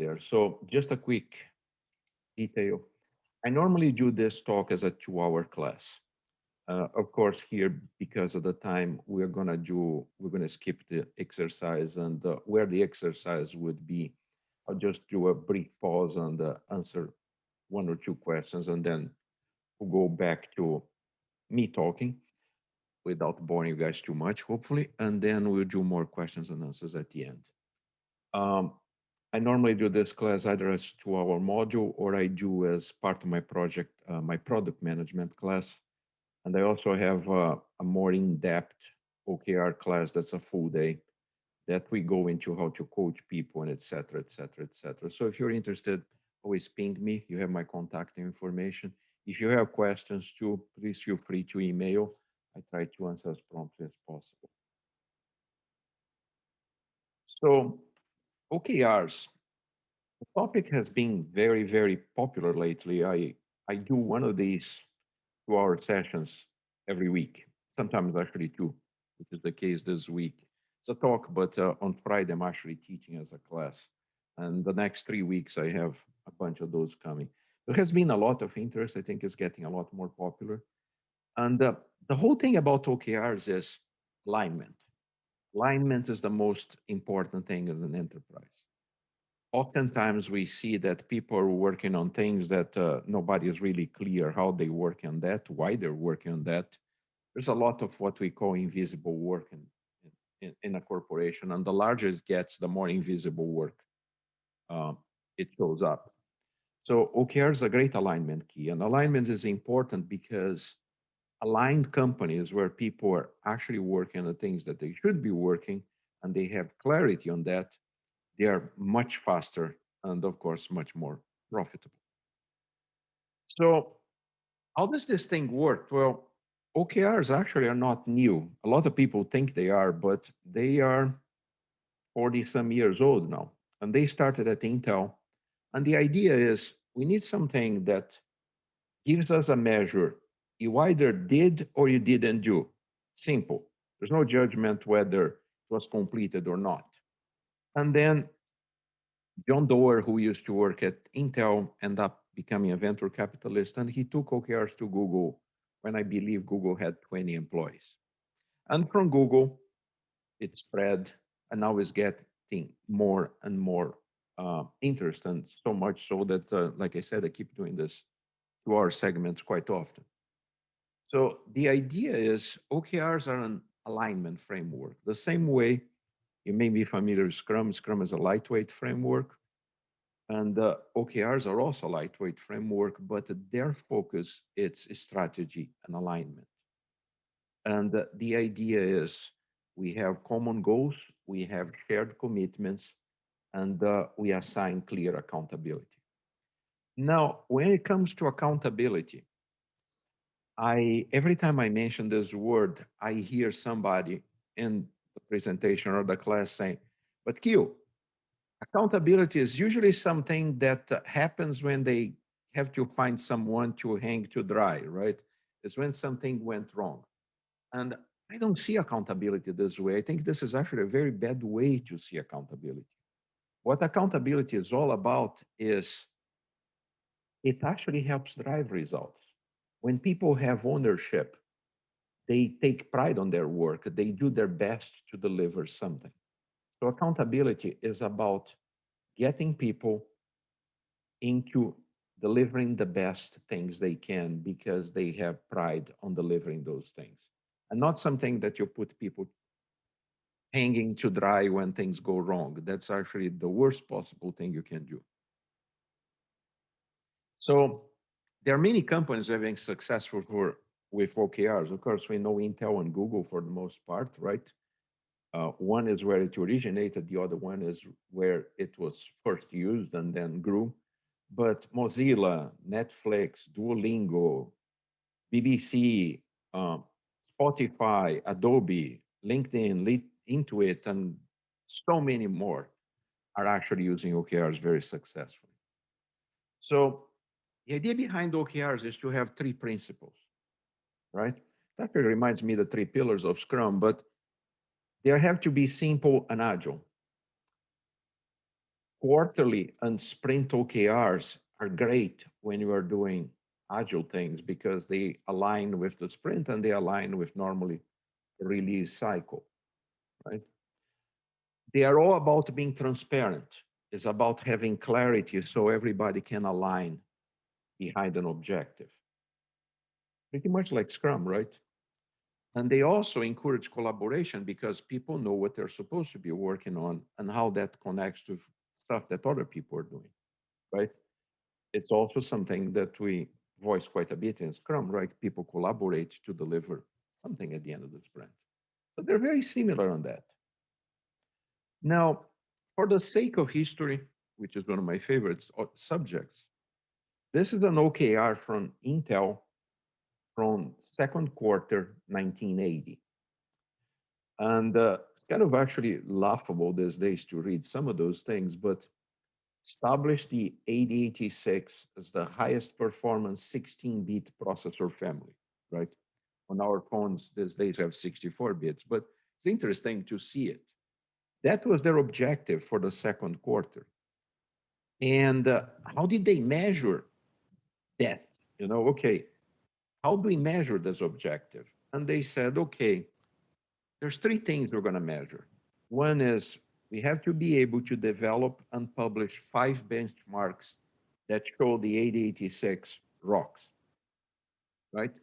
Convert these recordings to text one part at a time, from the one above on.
there. So just a quick detail. I normally do this talk as a 2-hour class. Of course, here, because of the time, we're gonna skip the exercise, and where the exercise would be, I'll just do a brief pause and answer one or two questions, and then we'll go back to me talking without boring you guys too much, hopefully, and then we'll do more questions and answers at the end. Um, I normally do this class either as 2-hour module or I do as part of my project, my product management class. And I also have a more in-depth OKR class that's a full day that we go into how to coach people and et cetera, et cetera, et cetera. So if you're interested, always ping me. You have my contact information. If you have questions too, please feel free to email. I try to answer as promptly as possible. So OKRs, the topic has been very, very popular lately. I do one of these 2-hour sessions every week, sometimes actually two, which is the case this week. It's a talk, but on Friday I'm actually teaching as a class. And the next 3 weeks I have a bunch of those coming. There has been a lot of interest. I think it's getting a lot more popular. And the whole thing about OKRs is alignment. Alignment is the most important thing as an enterprise. Oftentimes we see that people are working on things that nobody is really clear how they work on that, why they're working on that. There's a lot of what we call invisible work in a corporation, and the larger it gets, the more invisible work uh, it shows up. So OKR is a great alignment key, and alignment is important because aligned companies where people are actually working on the things that they should be working and they have clarity on that, they are much faster and, of course, much more profitable. So, how does this thing work? Well, OKRs actually are not new. A lot of people think they are, but they are 40 some years old now. And they started at Intel. And the idea is we need something that gives us a measure you either did or you didn't do. Simple. There's no judgment whether it was completed or not. And then John Doerr, who used to work at Intel, ended up becoming a venture capitalist, and he took OKRs to Google when I believe Google had 20 employees. And from Google, it spread and now is getting more and more interest, and so much so that, like I said, I keep doing this 2-hour segments quite often. So the idea is OKRs are an alignment framework. The same way you may be familiar with Scrum. Scrum is a lightweight framework. And OKRs are also lightweight framework, but their focus is strategy and alignment. And the idea is we have common goals, we have shared commitments, and we assign clear accountability. Now, when it comes to accountability, every time I mention this word, I hear somebody in the presentation or the class saying, "But Q, accountability is usually something that happens when they have to find someone to hang to dry, right? It's when something went wrong." And I don't see accountability this way. I think this is actually a very bad way to see accountability. What accountability is all about is it actually helps drive results. When people have ownership, they take pride on their work, they do their best to deliver something. So accountability is about getting people into delivering the best things they can because they have pride on delivering those things, and not something that you put people hanging to dry when things go wrong. That's actually the worst possible thing you can do. So there are many companies that have been successful with OKRs. Of course, we know Intel and Google for the most part, right? One is where it originated, the other one is where it was first used and then grew. But Mozilla, Netflix, Duolingo, BBC, Spotify, Adobe, LinkedIn, Intuit, and so many more are actually using OKRs very successfully. So the idea behind OKRs is to have three principles, right? That really reminds me of the three pillars of Scrum, but they have to be simple and agile. Quarterly and sprint OKRs are great when you are doing agile things because they align with the sprint and they align with normally the release cycle, right? They are all about being transparent. It's about having clarity so everybody can align behind an objective. Pretty much like Scrum, right? And they also encourage collaboration because people know what they're supposed to be working on and how that connects to stuff that other people are doing, right? It's also something that we voice quite a bit in Scrum, right? People collaborate to deliver something at the end of the sprint. So they're very similar on that. Now, for the sake of history, which is one of my favorites subjects, this is an OKR from Intel from second quarter 1980. And it's kind of actually laughable these days to read some of those things, but established the 8086 as the highest performance 16-bit processor family, right? On our phones these days have 64 bits, but it's interesting to see it. That was their objective for the second quarter. And how did they measure that? Okay, how do we measure this objective? And they said, okay, there's three things we're going to measure. One is we have to be able to develop and publish 5 benchmarks that show the 8086 rocks, right?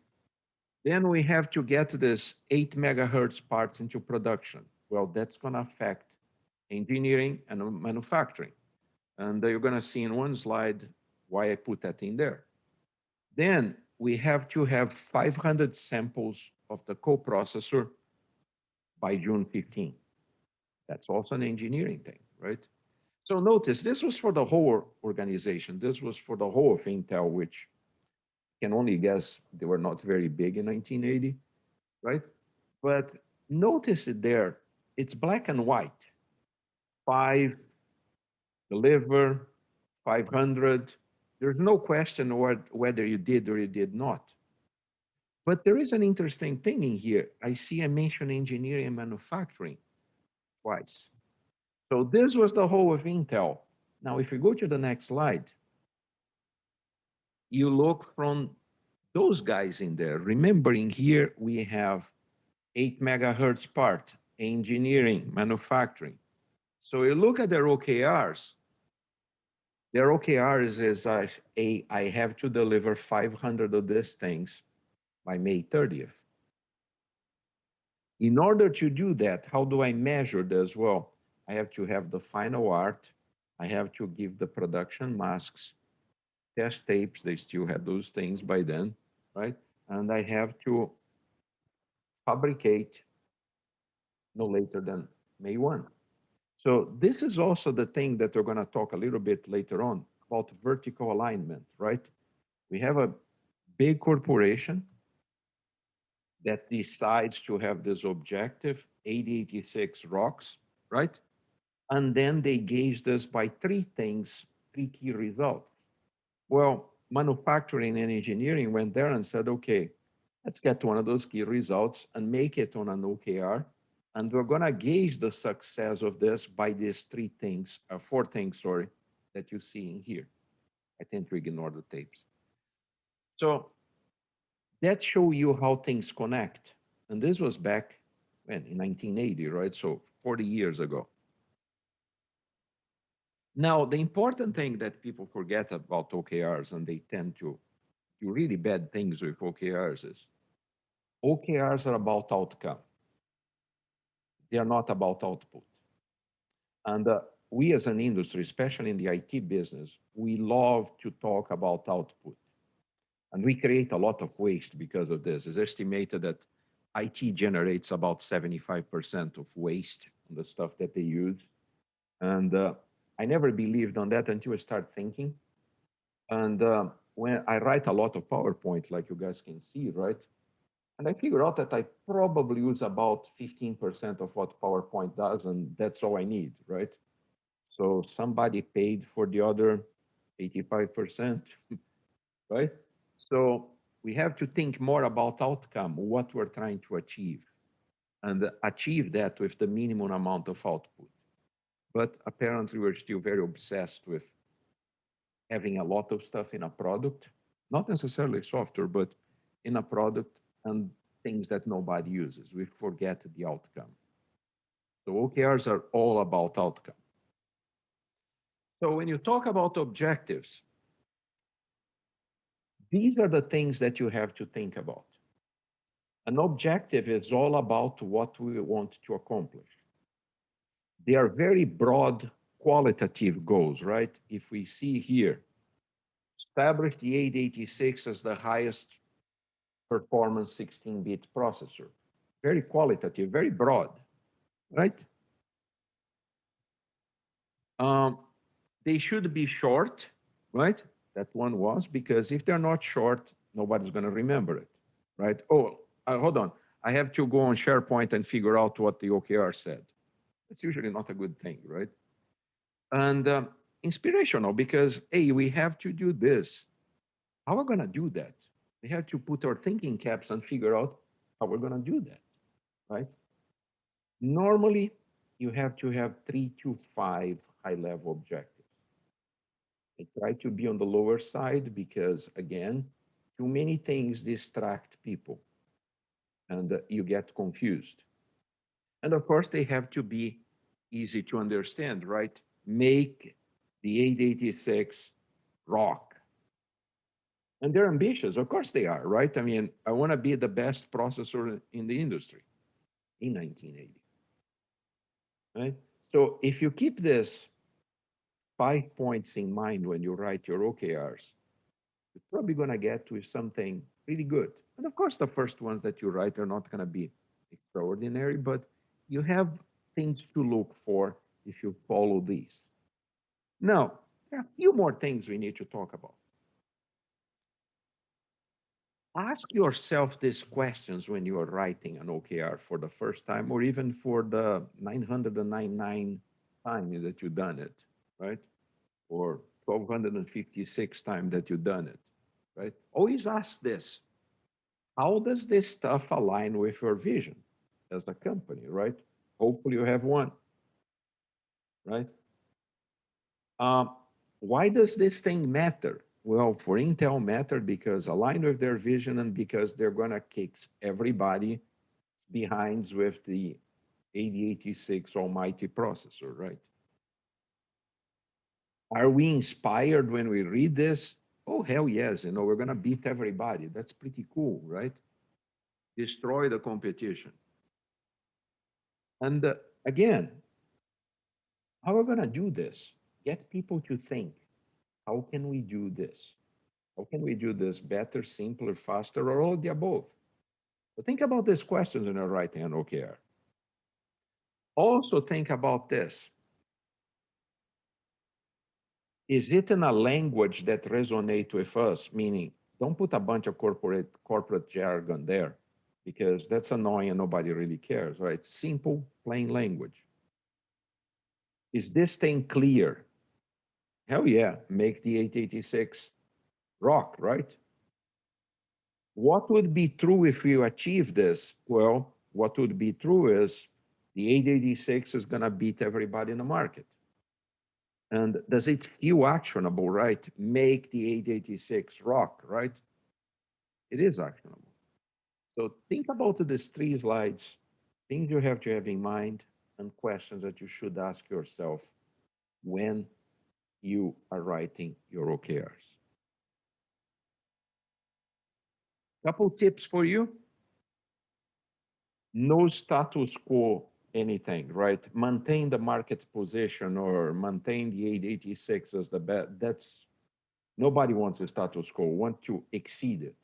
Then we have to get this 8 megahertz parts into production. Well, that's going to affect engineering and manufacturing. And you're going to see in one slide why I put that in there. Then we have to have 500 samples of the coprocessor by June 15th. That's also an engineering thing, right? So notice this was for the whole organization. This was for the whole of Intel, which can only guess they were not very big in 1980, right? But notice it there. It's black and white. 5, deliver, 500. There's no question whether you did or you did not. But there is an interesting thing in here. I see I mentioned engineering and manufacturing twice. So this was the whole of Intel. Now, if we go to the next slide, you look from those guys in there. Remembering here, we have 8 megahertz part, engineering, manufacturing. So you look at their OKRs. Their OKRs is I have to deliver 500 of these things by May 30th. In order to do that, how do I measure this? Well, I have to have the final art. I have to give the production masks, test tapes. They still had those things by then, right? And I have to fabricate no later than May 1. So this is also the thing that we're going to talk a little bit later on about vertical alignment, right? We have a big corporation that decides to have this objective, 8086 rocks, right? And then they gauged us by three things, three key results. Well, manufacturing and engineering went there and said, okay, let's get one of those key results and make it on an OKR. And we're going to gauge the success of this by these three things, four things, sorry, that you see in here. I tend to ignore the tapes. So that show you how things connect. And this was back when, in 1980, right? So 40 years ago. Now, the important thing that people forget about OKRs, and they tend to do really bad things with OKRs, is OKRs are about outcome. They are not about output. And we as an industry, especially in the IT business, we love to talk about output. And we create a lot of waste because of this. It's estimated that IT generates about 75% of waste on the stuff that they use. And I never believed on that until I started thinking. And when I write a lot of PowerPoint, like you guys can see, right? And I figured out that I probably use about 15% of what PowerPoint does, and that's all I need, right? So somebody paid for the other 85%, right? So we have to think more about outcome, what we're trying to achieve, and achieve that with the minimum amount of output. but apparently we're still very obsessed with having a lot of stuff in a product, not necessarily software, but in a product and things that nobody uses. We forget the outcome. So OKRs are all about outcome. So when you talk about objectives, these are the things that you have to think about. An objective is all about what we want to accomplish. They are very broad qualitative goals, right? If we see here, establish the 886 as the highest performance 16-bit processor. Very qualitative, very broad, right? Um, they should be short, right? That one was, because if they're not short, nobody's going to remember it, right? Oh, hold on. I have to go on SharePoint and figure out what the OKR said. It's usually not a good thing, right? And inspirational, because, hey, we have to do this. How are we going to do that? We have to put our thinking caps and figure out how we're going to do that, right? Normally, you have to have 3 to 5 high-level objectives. I try to be on the lower side because, again, too many things distract people and you get confused. And of course, they have to be easy to understand, right? Make the 886 rock. And they're ambitious. Of course they are, right? I mean, I want to be the best processor in the industry in 1980, right? So if you keep this 5 points in mind when you write your OKRs, you're probably going to get to something really good. And of course, the first ones that you write are not going to be extraordinary, but you have things to look for if you follow these. Now, there are a few more things we need to talk about. Ask yourself these questions when you are writing an OKR for the first time, or even for the 999 time that you've done it, right? Or 1256 time that you've done it, right? Always ask this. How does this stuff align with your vision as a company, right? Hopefully you have one, right? Um, why does this thing matter? Well, for Intel matter because aligned with their vision and because they're going to kick everybody behind with the 8086 almighty processor, right? Are we inspired when we read this? Oh, hell yes. We're going to beat everybody. That's pretty cool, right? Destroy the competition. And again, how are we going to do this? Get people to think, how can we do this? How can we do this better, simpler, faster, or all of the above? So think about these questions when you're writing an OKR. Also think about this. Is it in a language that resonates with us? Meaning, don't put a bunch of corporate jargon there because that's annoying and nobody really cares, right? Simple, plain language. Is this thing clear? Hell yeah, make the 886 rock, right? What would be true if you achieve this? Well, what would be true is the 886 is going to beat everybody in the market. And does it feel actionable, right? Make the 886 rock, right? It is actionable. So think about these 3 slides, things you have to have in mind, and questions that you should ask yourself when you are writing your OKRs. Couple tips for you. No status quo anything, right? Maintain the market position or maintain the 886 as the best. That's nobody wants a status quo, want to exceed it.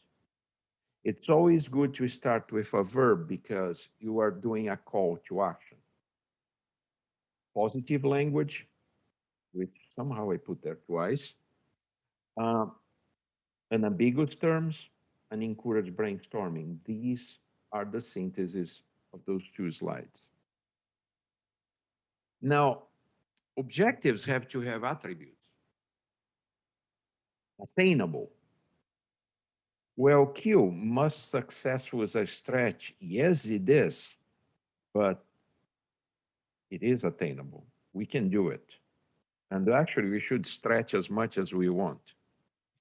It's always good to start with a verb because you are doing a call to action. Positive language, which somehow I put there twice, and ambiguous terms, and encourage brainstorming. These are the synthesis of those 2 slides. Now, objectives have to have attributes. Attainable. Well, Q, most successful is a stretch. Yes, it is, but it is attainable. We can do it. And actually, we should stretch as much as we want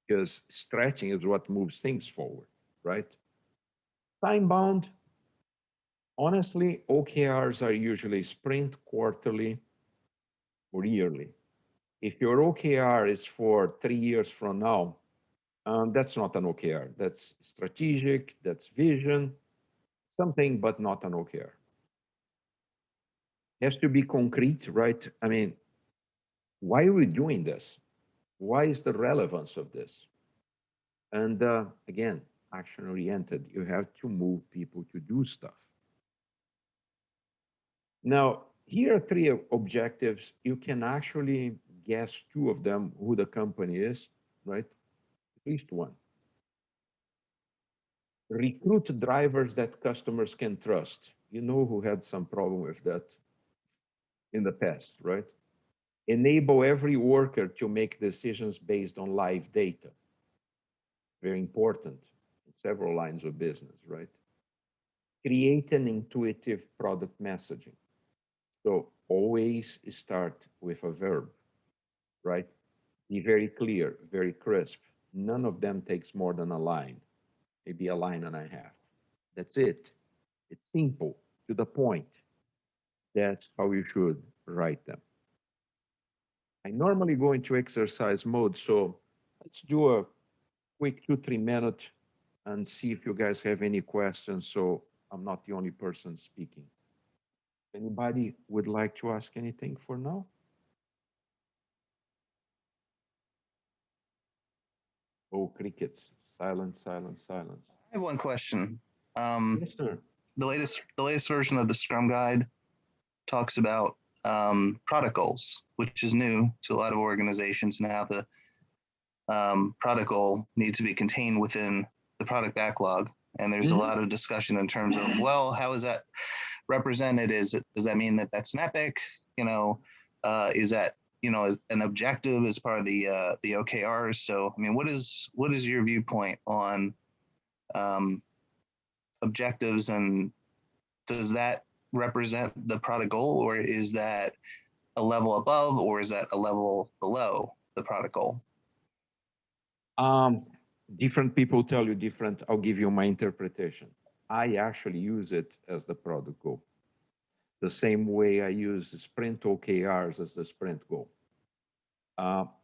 because stretching is what moves things forward, right? Time bound, honestly, OKRs are usually sprint, quarterly, or yearly. If your OKR is for 3 years from now, that's not an OKR. That's strategic, that's vision, something, but not an OKR. It has to be concrete, right? I mean, why are we doing this? Why is the relevance of this? And again, action oriented. You have to move people to do stuff. Now, here are three objectives. You can actually guess two of them who the company is, right? At least one. Recruit drivers that customers can trust. You know who had some problem with that in the past, right? Enable every worker to make decisions based on live data. Very important in several lines of business, right? Create an intuitive product messaging. So always start with a verb, right? Be very clear, very crisp. None of them takes more than a line, maybe a line and a half. That's it. It's simple, to the point. That's how you should write them. I normally go into exercise mode, so let's do a quick 2, 3 minute and see if you guys have any questions. So I'm not the only person speaking. Anybody would like to ask anything for now? Oh, crickets. Silence, silence, silence. I have one question. Yes, sir. The latest version of the Scrum Guide talks about product goals, which is new to a lot of organizations now. The product goal needs to be contained within the product backlog, and there's a Mhm. lot of discussion in terms of, well, how is that represented? Does that mean that that's an epic? Is that as an objective as part of the OKRs? So, I mean, what is your viewpoint on um, objectives, and does that represent the product goal, or is that a level above, or is that a level below the product goal? Um, Different people tell you different. I'll give you my interpretation. I actually use it as the product goal, the same way I use the sprint OKRs as the sprint goal.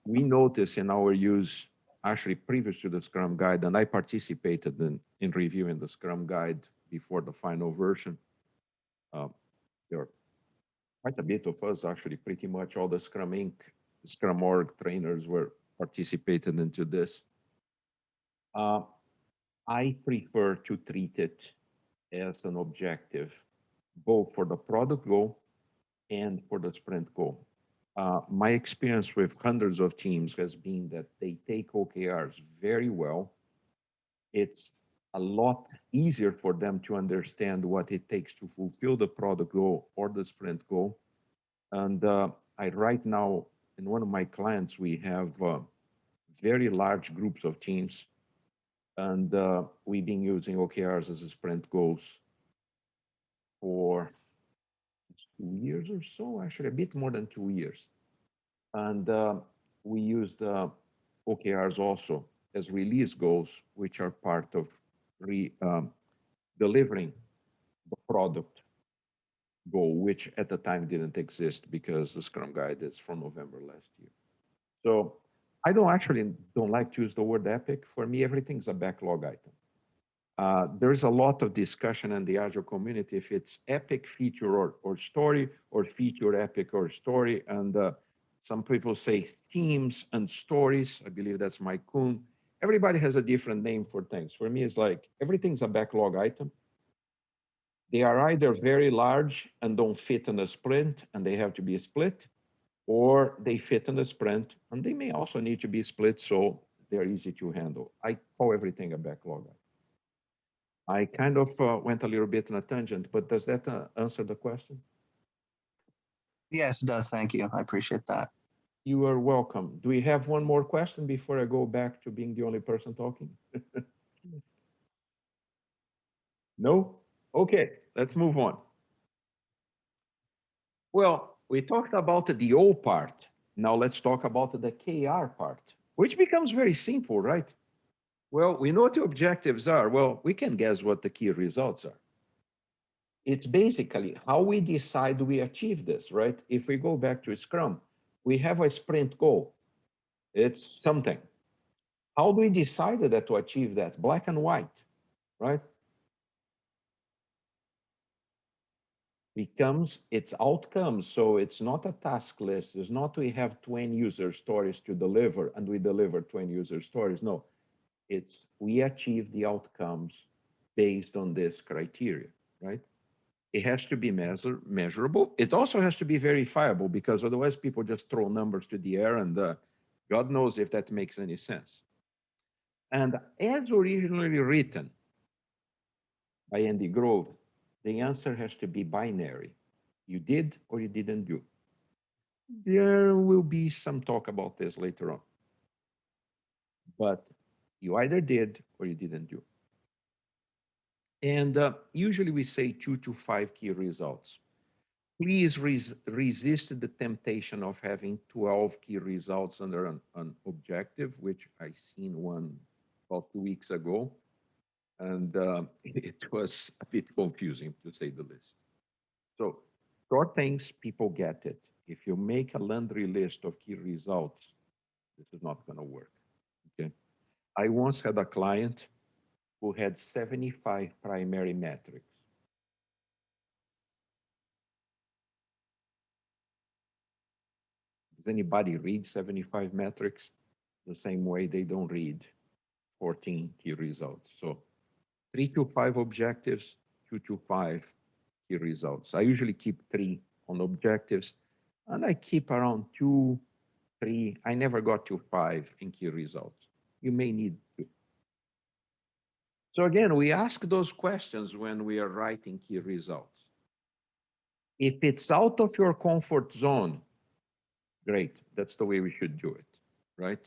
We notice in our use, actually previous to the Scrum Guide, and I participated in reviewing the Scrum Guide before the final version. Uh, there are quite a bit of us, actually, pretty much all the Scrum Inc., Scrum Org trainers were participated into this. Uh, I prefer to treat it as an objective, both for the product goal and for the sprint goal. My experience with hundreds of teams has been that they take OKRs very well. It's a lot easier for them to understand what it takes to fulfill the product goal or the sprint goal. And I right now, in one of my clients, we have very large groups of teams, and we've been using OKRs as a sprint goals for 2 years or so, actually a bit more than 2 years. And we use the OKRs also as release goals, which are part of delivering the product goal, which at the time didn't exist because the Scrum Guide is from November last year. So I don't like to use the word epic. For me, everything's a backlog item. There's a lot of discussion in the Agile community if it's epic, feature, or story, or feature, epic, or story. And some people say themes and stories. I believe that's Mike Kuhn. Everybody has a different name for things. For me, it's like everything's a backlog item. They are either very large and don't fit in a sprint and they have to be split, or they fit in a sprint and they may also need to be split so they're easy to handle. I call everything a backlog item. I kind of went a little bit on a tangent, but does that answer the question? Yes, it does. Thank you. I appreciate that. You are welcome. Do we have one more question before I go back to being the only person talking? No? Okay, let's move on. Well, we talked about the O part. Now let's talk about the KR part, which becomes very simple, right? Well, we know what the objectives are. Well, we can guess what the key results are. It's basically how we decide we achieve this, right? If we go back to Scrum, we have a sprint goal. It's something. How do we decide that to achieve that? Black and white, right? Becomes its outcomes. So it's not a task list. It's not we have 20 user stories to deliver and we deliver 20 user stories. No, it's we achieve the outcomes based on this criteria, right? It has to be measurable. It also has to be verifiable because otherwise people just throw numbers to the air and God knows if that makes any sense. And as originally written by Andy Grove, the answer has to be binary. You did or you didn't do. There will be some talk about this later on. But you either did or you didn't do. And usually we say 2 to 5 key results. Please resist the temptation of having 12 key results under an objective, which I seen one about 2 weeks ago. And it was a bit confusing, to say the least. So short things, people get it. If you make a laundry list of key results, this is not going to work. Okay. I once had a client who had 75 primary metrics. Does anybody read 75 metrics? The same way they don't read 14 key results. So 3 to 5 objectives, 2 to 5 key results. I usually keep 3 on objectives, and I keep around 2, 3. I never got to 5 in key results. You may need to. So again, we ask those questions when we are writing key results. If it's out of your comfort zone, great. That's the way we should do it, right?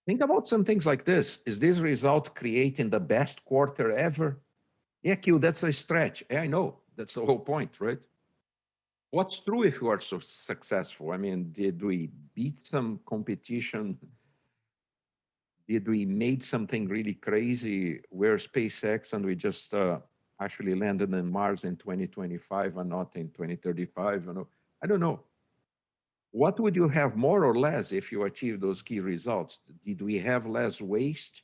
Think about some things like this. Is this result creating the best quarter ever? Yeah, Q, that's a stretch. Yeah, I know. That's the whole point, right? What's true if you are so successful? I mean, did we beat some competition? Did we made something really crazy? We're SpaceX and we just actually landed in Mars in 2025 and not in 2035? You know, I don't know. What would you have more or less if you achieve those key results? Did we have less waste?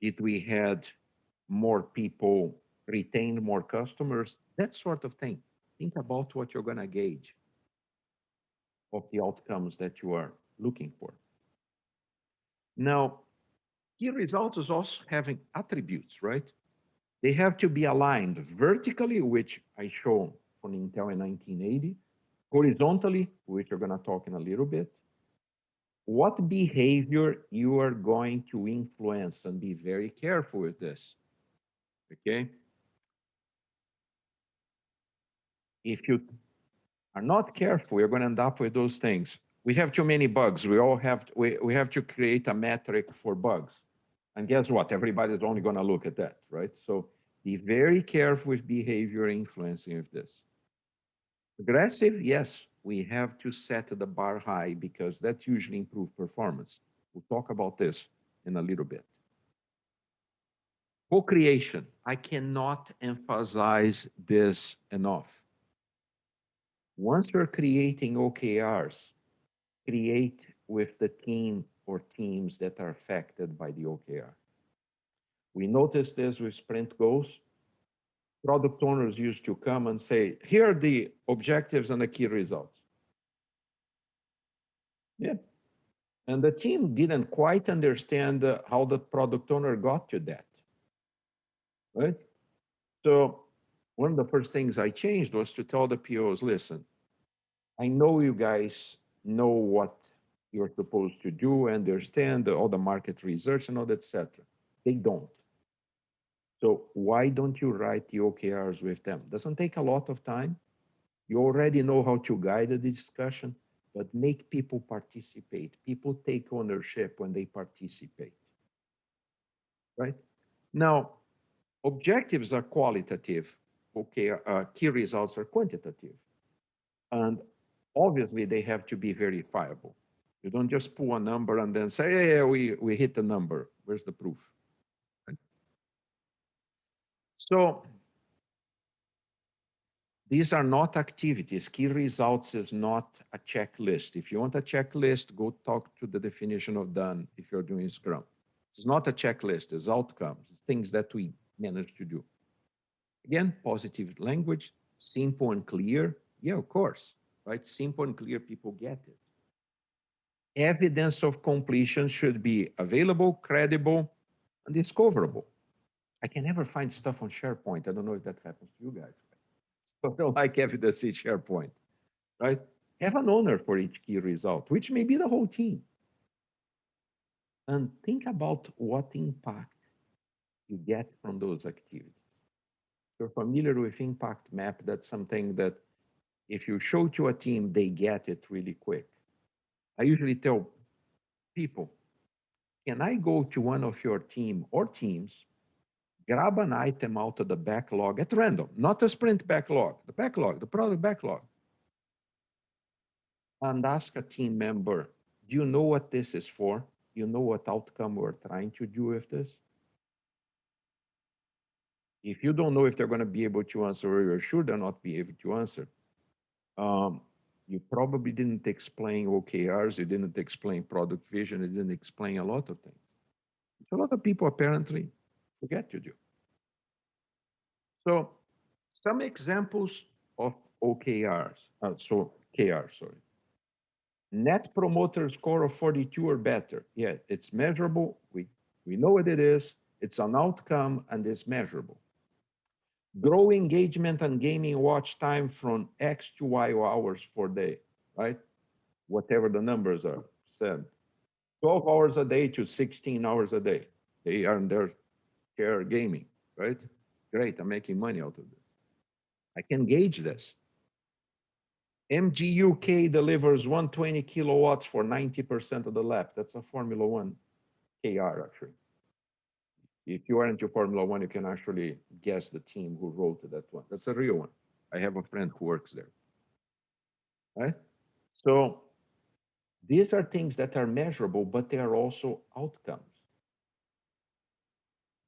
Did we had more people retain more customers? That sort of thing. Think about what you're going to gauge of the outcomes that you are looking for. Now, key results is also having attributes, right? They have to be aligned vertically, which I show from Intel in 1980, horizontally, which we're going to talk in a little bit. What behavior you are going to influence, and be very careful with this, okay? If you are not careful, you're going to end up with those things. We have too many bugs. We all have we have to create a metric for bugs. And guess what? Everybody's only going to look at that, right? So be very careful with behavior influencing of this. Aggressive, yes, we have to set the bar high because that usually improves performance. We'll talk about this in a little bit. Co-creation, I cannot emphasize this enough. Once you're creating OKRs, create with the team or teams that are affected by the OKR. We noticed this with sprint goals. Product owners used to come and say, here are the objectives and the key results. Yeah. And the team didn't quite understand how the product owner got to that, right? So one of the first things I changed was to tell the POs, listen, I know you guys know what you're supposed to do, understand all the market research and all that, etc. They don't. So why don't you write the OKRs with them? Doesn't take a lot of time. You already know how to guide the discussion, but make people participate. People take ownership when they participate, right? Now, objectives are qualitative. key results are quantitative. And obviously, they have to be verifiable. You don't just pull a number and then say, yeah, we hit the number. Where's the proof? Right? So these are not activities. Key results is not a checklist. If you want a checklist, go talk to the definition of done if you're doing Scrum. It's not a checklist, it's outcomes, it's things that we manage to do. Again, positive language, simple and clear. Yeah, of course, right? Simple and clear, people get it. Evidence of completion should be available, credible, and discoverable. I can never find stuff on SharePoint. I don't know if that happens to you guys. So I don't like evidence in SharePoint, right? Have an owner for each key result, which may be the whole team. And think about what impact you get from those activities. If you're familiar with impact map, that's something that if you show to a team, they get it really quick. I usually tell people, can I go to one of your team or teams, grab an item out of the backlog at random, not a sprint backlog, the product backlog, and ask a team member, do you know what this is for? You know what outcome we're trying to do with this? If you don't know if they're going to be able to answer, or you're sure they're not be able to answer, you probably didn't explain OKRs, you didn't explain product vision, you didn't explain a lot of things. A lot of people apparently forget to do. So some examples of OKRs, KRs, sorry. Net promoter score of 42 or better. Yeah, it's measurable. We know what it is. It's an outcome and it's measurable. Grow engagement and gaming watch time from X to Y hours per day, right? Whatever the numbers are said. 12 hours a day to 16 hours a day. They are in their chair gaming, right? Great, I'm making money out of this. I can gauge this. MGUK delivers 120 kilowatts for 90% of the lap. That's a Formula One KR, actually. If you are into Formula One, you can actually guess the team who wrote that one. That's a real one. I have a friend who works there. Right? So these are things that are measurable, but they are also outcomes.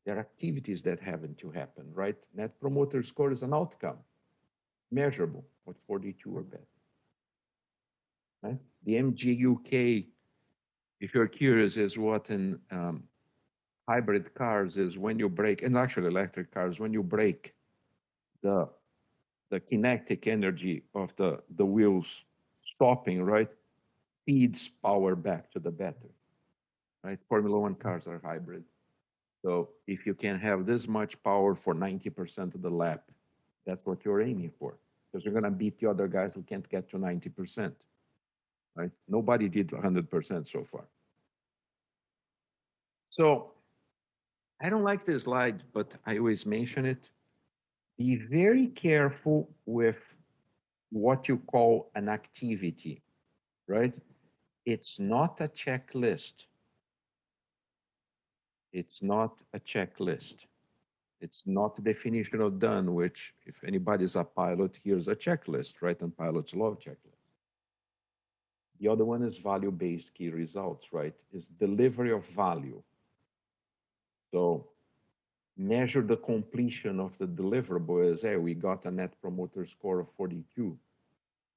They're activities that happen to happen, right? Net promoter score is an outcome, measurable, with 42 or better. Right? The MGUK, if you're curious, is what in hybrid cars is when you brake, and actually electric cars, when you brake, the kinetic energy of the wheels stopping, right, feeds power back to the battery, right? Formula One cars are hybrid. So if you can have this much power for 90% of the lap, that's what you're aiming for. Because you're going to beat the other guys who can't get to 90%, right? Nobody did 100% so far. So I don't like this slide, but I always mention it. Be very careful with what you call an activity, right? It's not a checklist. It's not a checklist. It's not the definition of done, which if anybody's a pilot, here's a checklist, right? And pilots love checklists. The other one is value-based key results, right? Is delivery of value. So measure the completion of the deliverable as, hey, we got a net promoter score of 42.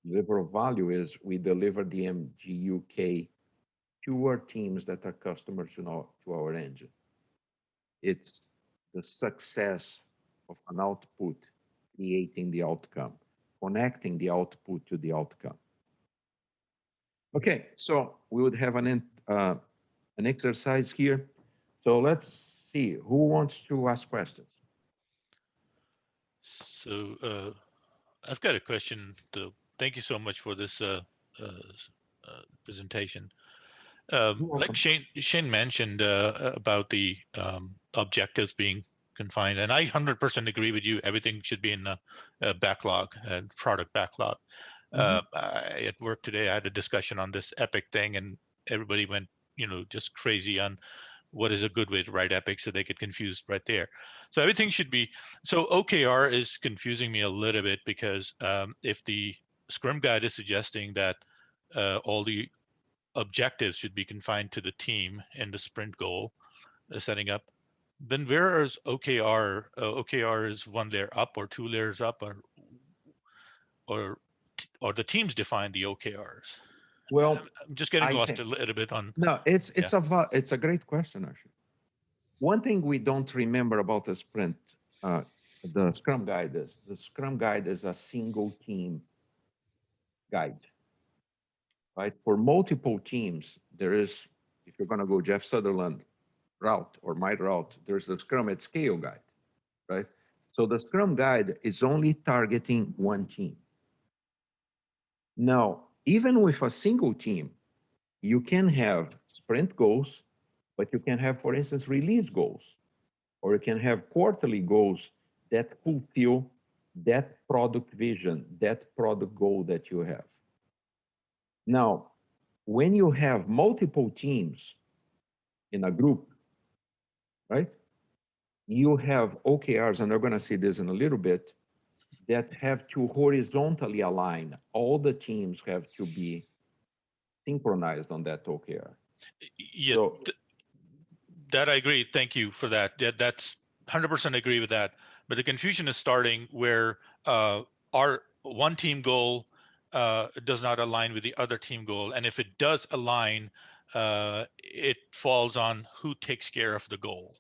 Deliver of value is we deliver the MGUK to our teams that are customers to our engine. It's the success of an output creating the outcome, connecting the output to the outcome. Okay, so we would have an exercise here. So let's see, who wants to ask questions? So I've got a question. Thank you so much for this presentation. Like Shane mentioned about the objectives being confined, and I 100% agree with you. Everything should be in the backlog, product backlog. At work today, I had a discussion on this Epic thing, and everybody went, just crazy on what is a good way to write epic, so they get confused right there. So everything should be, so OKR is confusing me a little bit, because if the Scrum guide is suggesting that all the objectives should be confined to the team and the sprint goal setting up, then where is OKR? OKR is one layer up or two layers up, or the teams define the OKRs. Well, I'm just getting I lost think a little bit on. no, it's a great question, actually. One thing we don't remember about the sprint, the Scrum guide is the Scrum guide is a single team guide, right? For multiple teams, there is, if you're going to go Jeff Sutherland route or my route, there's the Scrum at Scale guide, right? So the Scrum guide is only targeting one team. Now, even with a single team, you can have sprint goals, but you can have, for instance, release goals, or you can have quarterly goals that fulfill that product vision, that product goal that you have. Now, when you have multiple teams in a group, right, you have OKRs, and we're going to see this in a little bit, that have to horizontally align. All the teams have to be synchronized on that OKR. Yeah, So, that I agree. Thank you for that. Yeah, that's 100% agree with that. But the confusion is starting where our one team goal does not align with the other team goal, and if it does align, it falls on who takes care of the goal.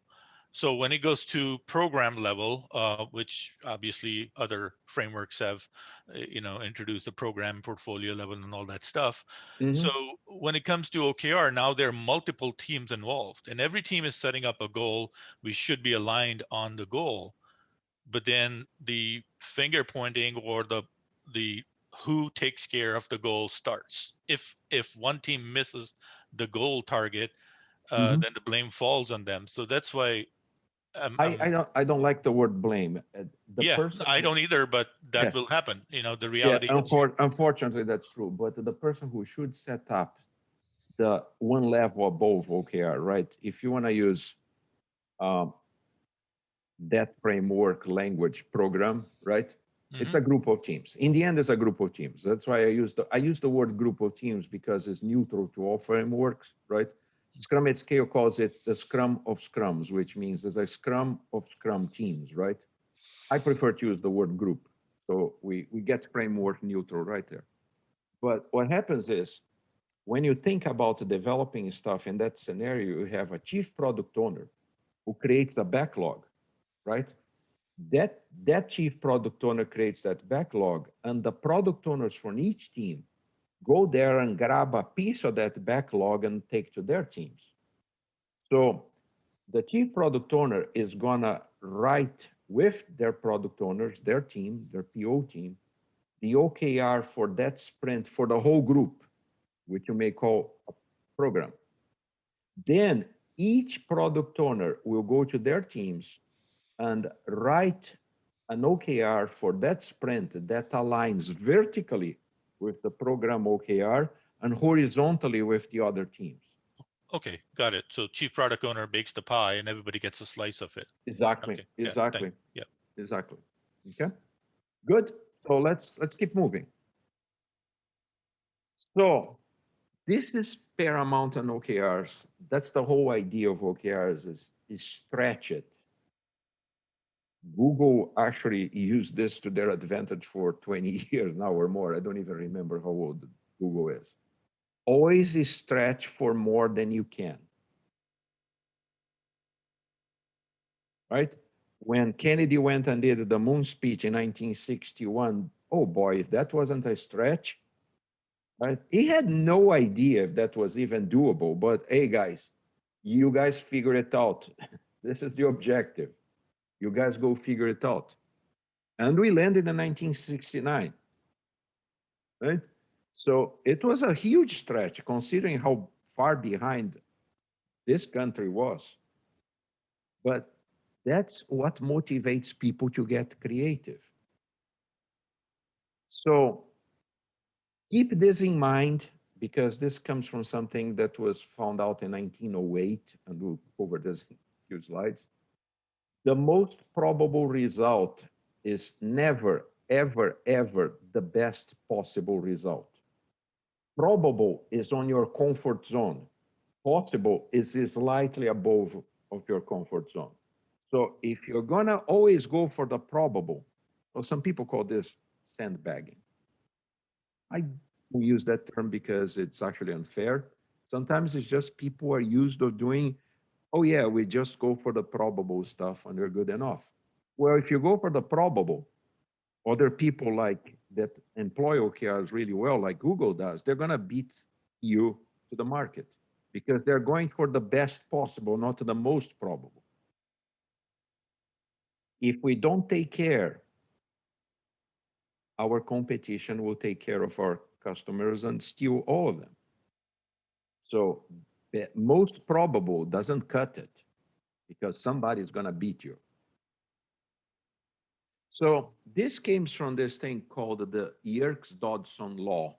So when it goes to program level, which obviously other frameworks have, introduced the program portfolio level and all that stuff. So when it comes to OKR, now there are multiple teams involved, and every team is setting up a goal. We should be aligned on the goal, but then the finger pointing or the who takes care of the goal starts. If one team misses the goal target, then the blame falls on them. So that's why. I don't like the word blame. I don't either, but that will happen. The reality is. Unfortunately, that's true. But the person who should set up the one level above OKR, right? If you want to use that framework language program, right? It's a group of teams. In the end, it's a group of teams. That's why I use the word group of teams, because it's neutral to all frameworks, right? Scrum at Scale calls it the Scrum of Scrums, which means there's a Scrum of Scrum teams, right? I prefer to use the word group. So we get framework neutral right there. But what happens is, when you think about developing stuff in that scenario, you have a chief product owner who creates a backlog, right? That chief product owner creates that backlog, and the product owners from each team go there and grab a piece of that backlog and take to their teams. So the chief product owner is gonna write with their product owners, their team, their PO team, the OKR for that sprint for the whole group, which you may call a program. Then each product owner will go to their teams and write an OKR for that sprint that aligns vertically with the program OKR and horizontally with the other teams. Okay, got it. So chief product owner bakes the pie and everybody gets a slice of it. Exactly. Okay. Exactly. Yeah. Exactly. Okay. Good. So let's keep moving. So this is paramount on OKRs. That's the whole idea of OKRs is stretch it. Google actually used this to their advantage for 20 years now or more. I don't even remember how old Google is. Always stretch for more than you can. Right? When Kennedy went and did the moon speech in 1961, oh boy, if that wasn't a stretch, right? He had no idea if that was even doable, but hey guys, you guys figure it out. This is the objective. You guys go figure it out. And we landed in 1969, right? So it was a huge stretch considering how far behind this country was. But that's what motivates people to get creative. So keep this in mind because this comes from something that was found out in 1908, and we'll cover this in a few slides. The most probable result is never, ever, ever the best possible result. Probable is on your comfort zone. Possible is slightly above of your comfort zone. So if you're gonna always go for the probable, well, some people call this sandbagging. I use that term because it's actually unfair. Sometimes it's just people are used to doing, oh yeah, we just go for the probable stuff and they're good enough. Well, if you go for the probable, other people like that employ OKRs really well, like Google does, they're gonna beat you to the market because they're going for the best possible, not the most probable. If we don't take care, our competition will take care of our customers and steal all of them. So the most probable doesn't cut it because somebody's going to beat you. So this comes from this thing called the Yerkes-Dodson law.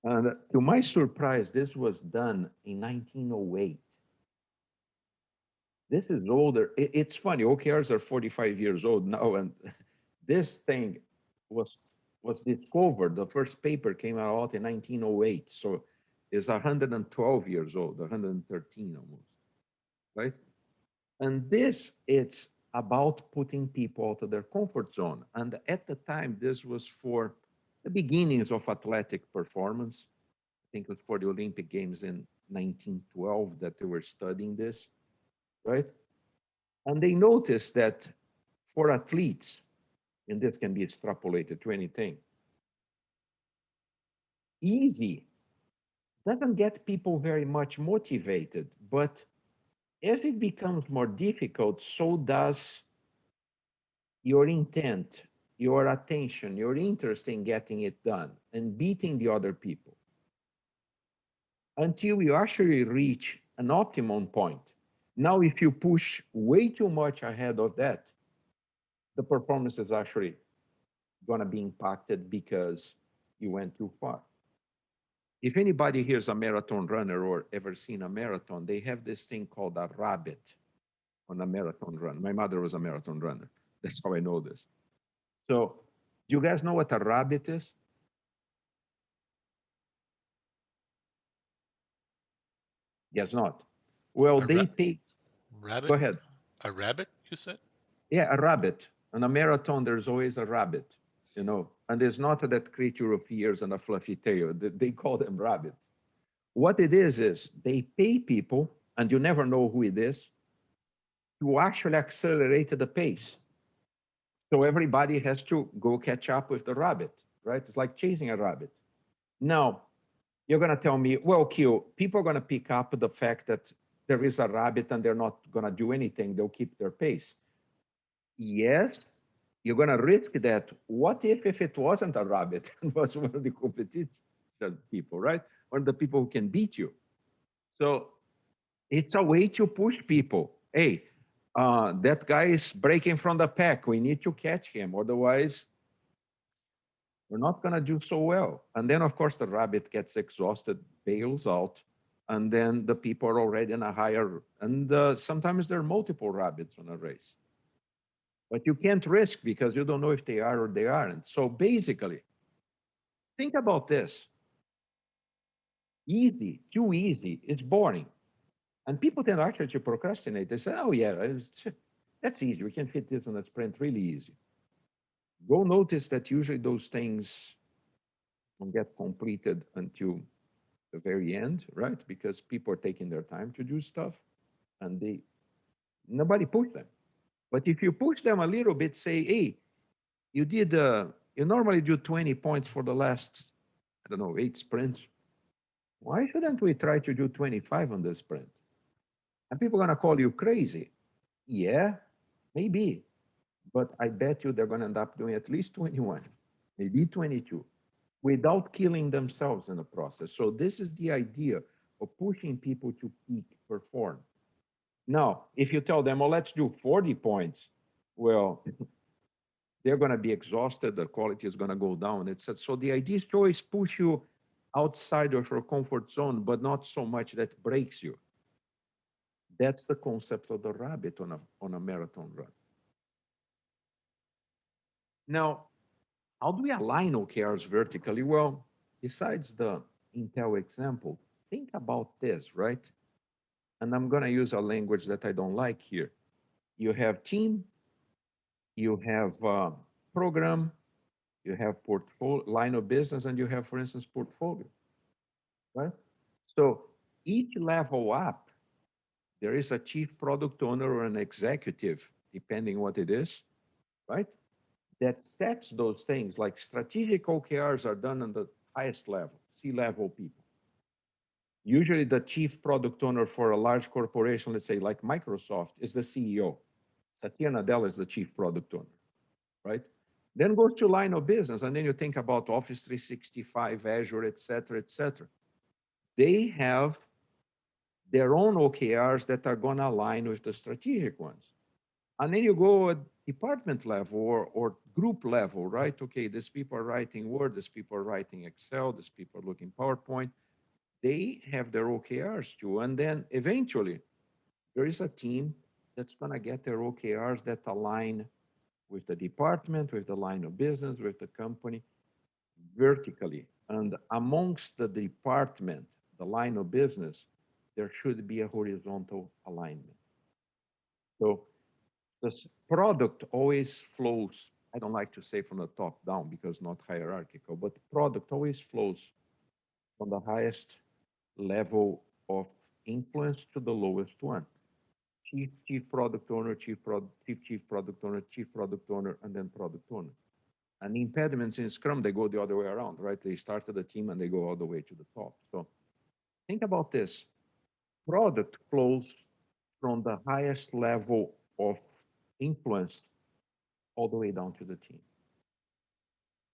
And to my surprise, this was done in 1908. This is older. It's funny, OKRs are 45 years old now, and this thing was discovered. The first paper came out in 1908, so it's 112 years old, 113 almost, right? And this, it's about putting people out of their comfort zone. And at the time, this was for the beginnings of athletic performance. I think it was for the Olympic Games in 1912 that they were studying this, right? And they noticed that for athletes, and this can be extrapolated to anything, easy doesn't get people very much motivated, but as it becomes more difficult, so does your intent, your attention, your interest in getting it done and beating the other people until you actually reach an optimum point. Now, if you push way too much ahead of that, the performance is actually going to be impacted because you went too far. If anybody here is a marathon runner or ever seen a marathon, they have this thing called a rabbit on a marathon run. My mother was a marathon runner. That's how I know this. So, do you guys know what a rabbit is? Guess not. Well, they take. Rabbit? Go ahead. A rabbit, you said? Yeah, a rabbit. On a marathon, there's always a rabbit, you know, and there's not that creature of ears and a fluffy tail. They call them rabbits. What it is they pay people, and you never know who it is, to actually accelerate the pace. So everybody has to go catch up with the rabbit, right? It's like chasing a rabbit. Now, you're going to tell me, well, Q, people are going to pick up the fact that there is a rabbit and they're not going to do anything. They'll keep their pace. Yes, you're going to risk that. What if it wasn't a rabbit and was one of the competition people, right? One of the people who can beat you. So it's a way to push people. Hey, that guy is breaking from the pack. We need to catch him. Otherwise, we're not going to do so well. And then, of course, the rabbit gets exhausted, bails out, and then the people are already in a higher, and sometimes there are multiple rabbits on a race. But you can't risk because you don't know if they are or they aren't. So basically, think about this. Easy, too easy, it's boring. And people tend actually to procrastinate. They say, oh yeah, that's easy. We can fit this on a sprint really easy. Go notice that usually those things don't get completed until the very end, right? Because people are taking their time to do stuff and nobody pushed them. But if you push them a little bit, say, hey, you normally do 20 points for the last, I don't know, 8 sprints. Why shouldn't we try to do 25 on this sprint? And people are going to call you crazy. Yeah, maybe. But I bet you they're going to end up doing at least 21, maybe 22, without killing themselves in the process. So this is the idea of pushing people to peak perform. Now, if you tell them, well, let's do 40 points, well, they're going to be exhausted. The quality is going to go down. So the idea is to always push you outside of your comfort zone, but not so much that breaks you. That's the concept of the rabbit on a marathon run. Now, how do we align OKRs vertically? Well, besides the Intel example, think about this, right? And I'm going to use a language that I don't like here. You have team, you have program, you have portfolio, line of business, and you have, for instance, portfolio, right? So each level up, there is a chief product owner or an executive, depending what it is, right? That sets those things. Like strategic OKRs are done on the highest level, C-level people. Usually the chief product owner for a large corporation, let's say like Microsoft, is the CEO. Satya Nadella is the chief product owner, right? Then goes to line of business, and then you think about Office 365, Azure, et cetera, et cetera. They have their own OKRs that are going to align with the strategic ones. And then you go at department level or group level, right? Okay, these people are writing Word, these people are writing Excel, these people are looking PowerPoint. They have their OKRs too. And then eventually, there is a team that's going to get their OKRs that align with the department, with the line of business, with the company, vertically. And amongst the department, the line of business, there should be a horizontal alignment. So this product always flows. I don't like to say from the top down because not hierarchical, but product always flows from the highest level of influence to the lowest one. Chief product owner, chief product owner, chief product owner, and then product owner. And impediments in Scrum, they go the other way around, right? They start at the team and they go all the way to the top. So think about this. Product flows from the highest level of influence all the way down to the team.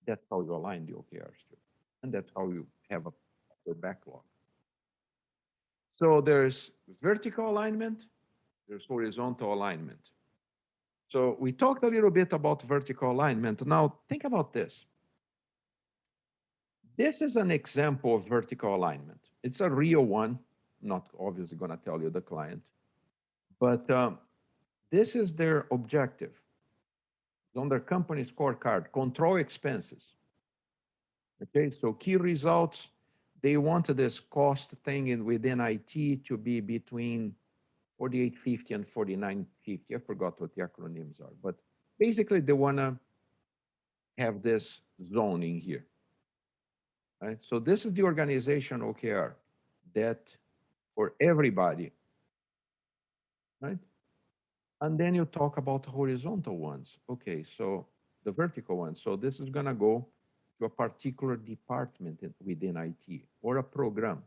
That's how you align the OKRs to. And that's how you have a backlog. So there's vertical alignment, there's horizontal alignment. So we talked a little bit about vertical alignment. Now think about this. This is an example of vertical alignment. It's a real one. I'm not obviously going to tell you the client, but this is their objective. It's on their company scorecard, control expenses. Okay, so key results, they wanted this cost thing within IT to be between 4850 and 4950. I forgot what the acronyms are, but basically they want to have this zoning here. Right? So this is the organization OKR that for everybody, right? And then you talk about horizontal ones. Okay, so the vertical ones. So this is going to go to a particular department within IT or a program,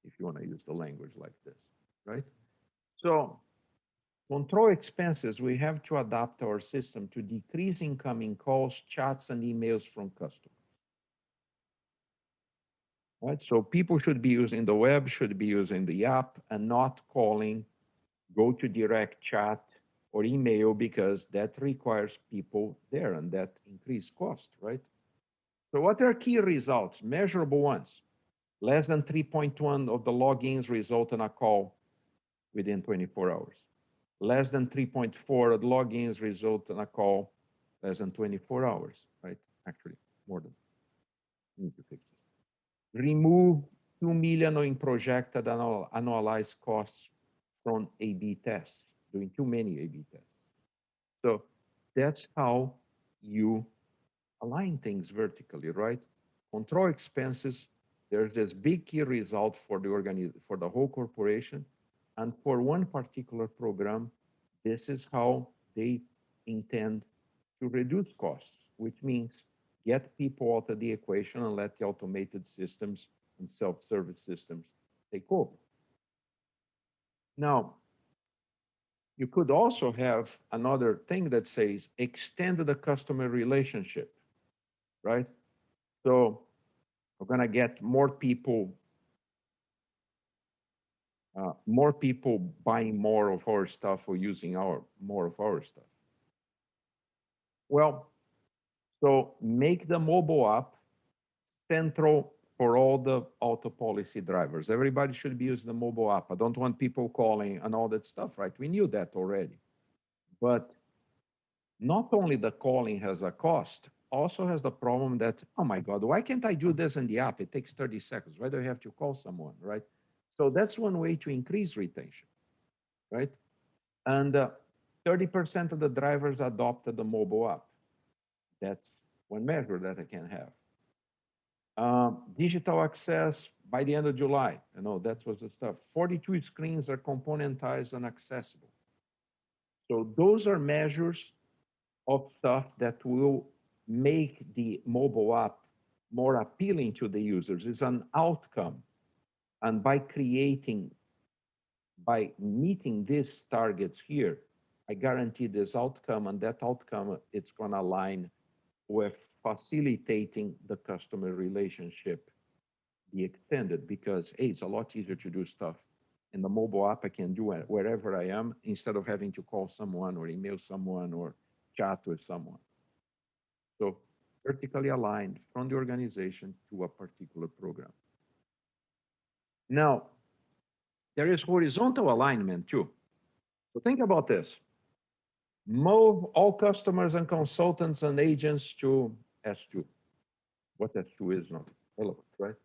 if you want to use the language like this, right? So control expenses, we have to adapt our system to decrease incoming calls, chats, and emails from customers. Right? So people should be using the web, should be using the app, and not calling, go to direct chat or email, because that requires people there and that increase cost, right? So what are key results? Measurable ones. Less than 3.1 of the logins result in a call within 24 hours. Less than 3.4 of the logins result in a call less than 24 hours, right? Actually, more than. Need to fix this. Remove 2 million in projected annualized costs from A/B tests, doing too many A/B tests. So that's how you align things vertically, right? Control expenses, there's this big key result for the whole corporation. And for one particular program, this is how they intend to reduce costs, which means get people out of the equation and let the automated systems and self-service systems take over. Now, you could also have another thing that says extend the customer relationship, right? So we're going to get more people buying more of our stuff or using more of our stuff. Well, so make the mobile app central for all the auto policy drivers. Everybody should be using the mobile app. I don't want people calling and all that stuff, right? We knew that already. But not only the calling has a cost, also has the problem that, oh my God, why can't I do this in the app? It takes 30 seconds. Why do I have to call someone, right? So that's one way to increase retention, right? And 30% of the drivers adopted the mobile app. That's one measure that I can have. Digital access by the end of July, that was the stuff. 42 screens are componentized and accessible. So those are measures of stuff that will make the mobile app more appealing to the users. It's an outcome. And by meeting these targets here, I guarantee this outcome, and that outcome, it's gonna align with facilitating the customer relationship be extended, because hey, it's a lot easier to do stuff in the mobile app. I can do it wherever I am instead of having to call someone or email someone or chat with someone. So vertically aligned from the organization to a particular program. Now, there is horizontal alignment too. So think about this. Move all customers and consultants and agents to S2. What S2 is not relevant, right?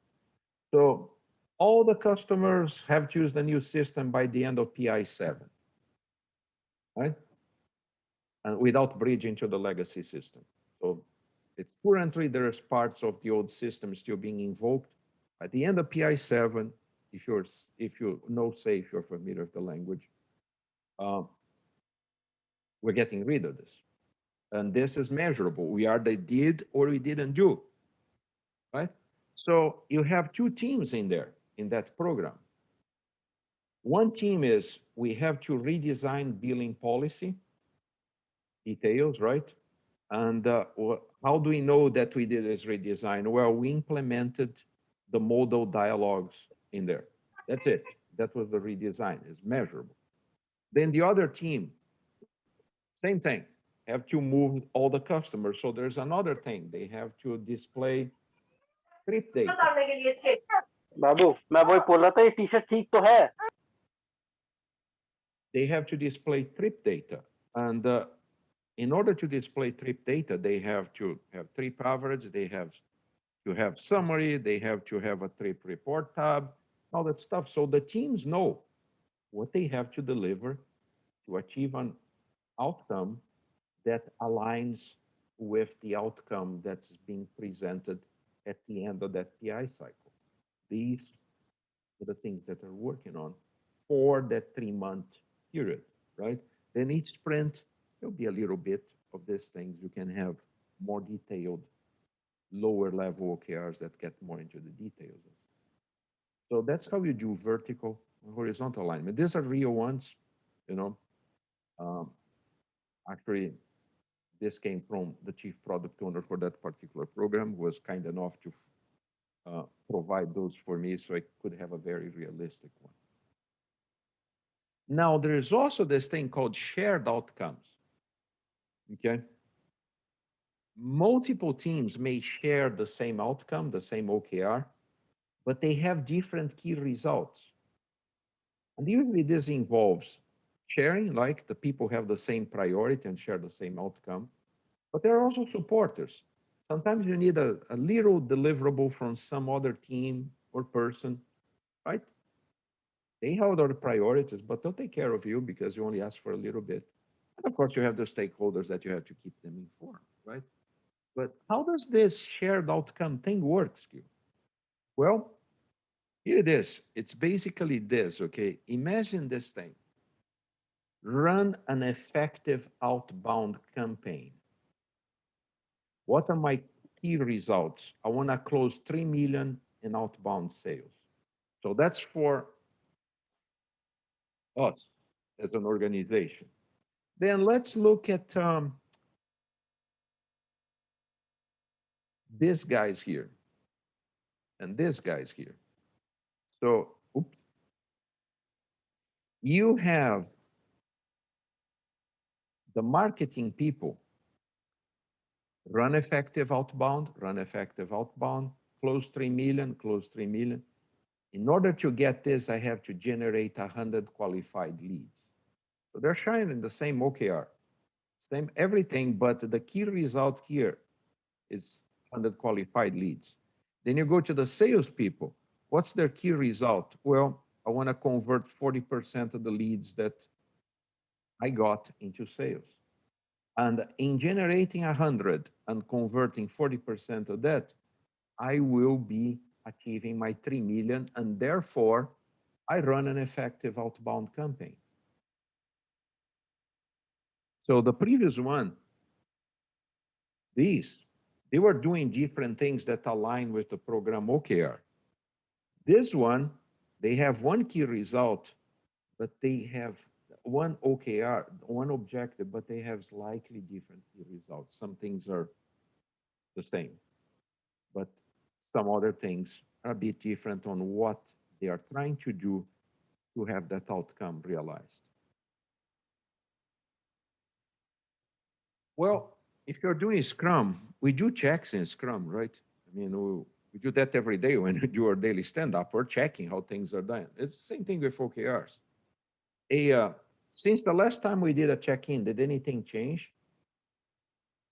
So all the customers have to use the new system by the end of PI 7, right? And without bridging to the legacy system. So it's currently there's parts of the old system still being invoked. At the end of PI 7, if you know SAFe, you're familiar with the language, we're getting rid of this. And this is measurable. We either did or we didn't do, right? So you have two teams in there, in that program. One team is we have to redesign billing policy details, right? And how do we know that we did this redesign? Well, we implemented the modal dialogues in there. That's it. That was the redesign. It's measurable. Then the other team, same thing, have to move all the customers. So there's another thing. They have to display trip data. बाबू मैं वही बोल रहा था ये T-shirt ठीक तो है. They have to display trip data. And in order to display trip data, they have to have trip average, they have to have summary, they have to have a trip report tab, all that stuff. So the teams know what they have to deliver to achieve an outcome that aligns with the outcome that's being presented at the end of that PI cycle. These are the things that they're working on for that 3-month period, right? Then each sprint, there'll be a little bit of these things. You can have more detailed, lower level OKRs that get more into the details. So that's how you do vertical and horizontal alignment. These are real ones, actually, this came from the chief product owner for that particular program, who was kind enough to provide those for me so I could have a very realistic one. Now, there is also this thing called shared outcomes, okay? Multiple teams may share the same outcome, the same OKR, but they have different key results. And usually this involves sharing, like the people have the same priority and share the same outcome, but there are also supporters. Sometimes you need a little deliverable from some other team or person, right? They have other priorities, but they'll take care of you because you only ask for a little bit. And of course, you have the stakeholders that you have to keep them informed, right? But how does this shared outcome thing work, Skill? Well, here it is. It's basically this, okay? Imagine this thing. Run an effective outbound campaign. What are my key results? I want to close 3 million in outbound sales. So that's for us as an organization. Then let's look at these guys here and these guys here. So oops. You have the marketing people run effective outbound, close 3 million, close 3 million. In order to get this, I have to generate 100 qualified leads. So they're shining the same OKR, same everything, but the key result here is 100 qualified leads. Then you go to the salespeople. What's their key result? Well, I want to convert 40% of the leads that I got into sales. And in generating 100 and converting 40% of that, I will be achieving my 3 million, and therefore I run an effective outbound campaign. So the previous one, they were doing different things that align with the program OKR. This one, they have one key result, but they have one OKR, one objective, but they have slightly different key results. Some things are the same, but some other things are a bit different on what they are trying to do to have that outcome realized. Well, if you're doing Scrum, we do checks in Scrum, right? I mean, we do that every day when we do our daily stand-up. We're checking how things are done. It's the same thing with OKRs. Since the last time we did a check-in, did anything change?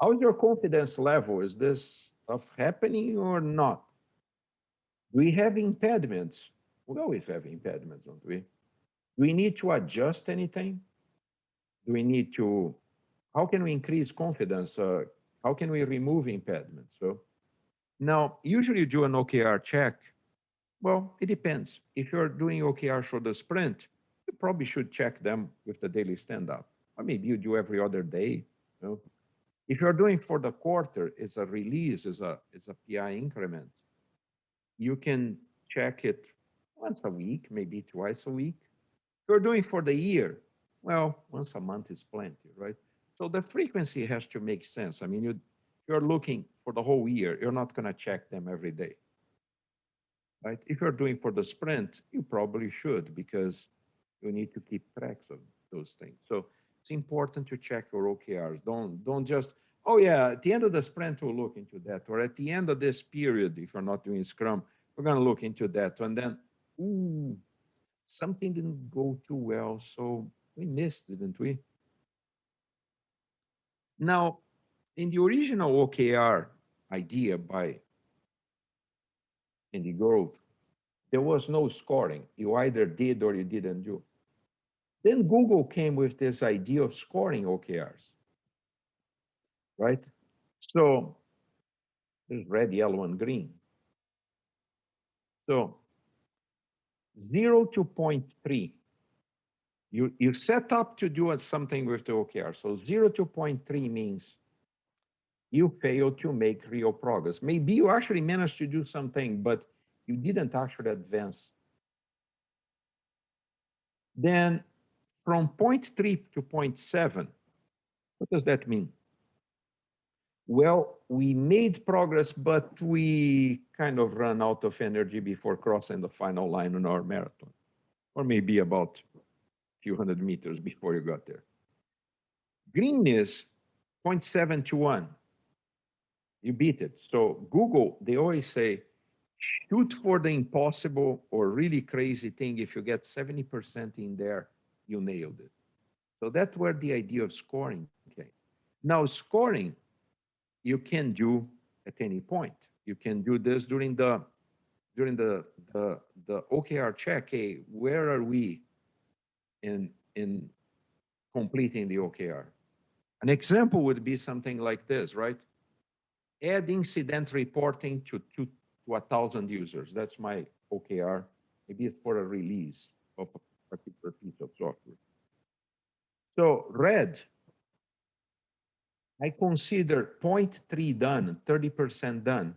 How's your confidence level? Is this stuff happening or not? Do we have impediments? We always have impediments, don't we? Do we need to adjust anything? Do we need to, how can we increase confidence? How can we remove impediments? So now, usually you do an OKR check. Well, it depends. If you're doing OKR for the sprint, you probably should check them with the daily stand-up. Or maybe you do every other day. You know? If you're doing for the quarter, it's a release, it's a PI increment. You can check it once a week, maybe twice a week. If you're doing for the year, well, once a month is plenty, right? So the frequency has to make sense. I mean, you're looking for the whole year, you're not going to check them every day, right? If you're doing for the sprint, you probably should, because you need to keep track of those things. So it's important to check your OKRs. Don't just, oh yeah, at the end of the sprint, we'll look into that. Or at the end of this period, if you're not doing Scrum, we're going to look into that. And then, ooh, something didn't go too well. So we missed, didn't we? Now, in the original OKR idea by Andy Grove, there was no scoring. You either did or you didn't do. Then Google came with this idea of scoring OKRs, right? So there's red, yellow, and green. So 0 to 0.3, you set up to do something with the OKR. So 0 to 0.3 means you fail to make real progress. Maybe you actually managed to do something, but you didn't actually advance. Then from 0.3 to 0.7, what does that mean? Well, we made progress, but we kind of ran out of energy before crossing the final line on our marathon, or maybe about a few hundred meters before you got there. Green is 0.7 to 1. You beat it. So Google, they always say, shoot for the impossible or really crazy thing. If you get 70% in there, you nailed it. So that's where the idea of scoring came. Now, scoring, you can do at any point. You can do this during the OKR check. Hey, where are we in completing the OKR? An example would be something like this, right? Add incident reporting to 1,000 users. That's my OKR. Maybe it's for a release of a particular piece of software. So red, I consider 0.3 done, 30% done,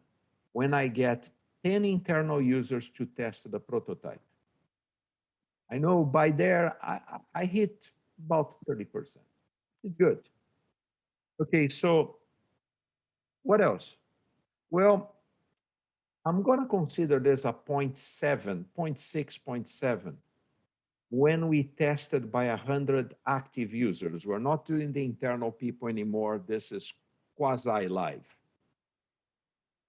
when I get 10 internal users to test the prototype. I know by there, I hit about 30%. It's good. Okay, so what else? Well, I'm going to consider this a 0.7, 0.6, 0.7 when we tested by 100 active users. We're not doing the internal people anymore. This is quasi-live.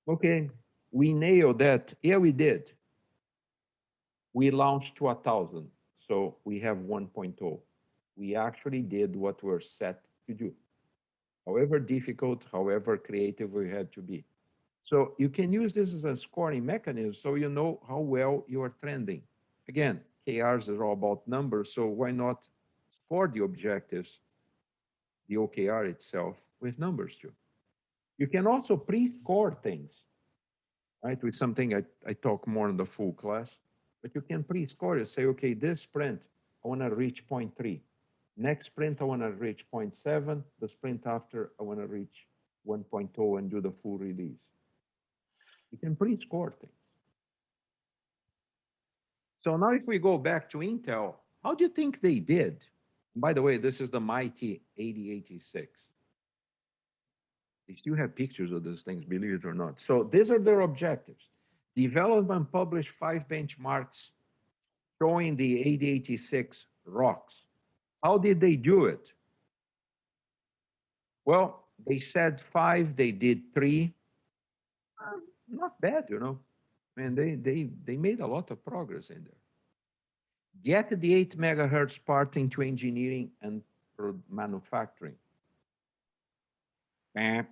Okay, We nailed that. Yeah, we did. We launched to 1,000. So we have 1.0. We actually did what we're set to do. However difficult, however creative we had to be. So you can use this as a scoring mechanism so you know how well you are trending. Again, KRs are all about numbers, so why not score the objectives, the OKR itself, with numbers too? You can also pre-score things, right? With something I talk more in the full class, but you can pre-score it. Say, okay, this sprint, I want to reach 0.3. Next sprint, I want to reach 0.7. The sprint after, I want to reach 1.0 and do the full release. You can pre-score things. So now if we go back to Intel, how do you think they did? By the way, this is the mighty 8086. They still have pictures of those things, believe it or not. So these are their objectives. Development published 5 benchmarks showing the 8086 rocks. How did they do it? Well, they said 5, they did 3. Not bad, you know. I mean, they made a lot of progress in there. Get the 8 megahertz part into engineering and manufacturing. Bam,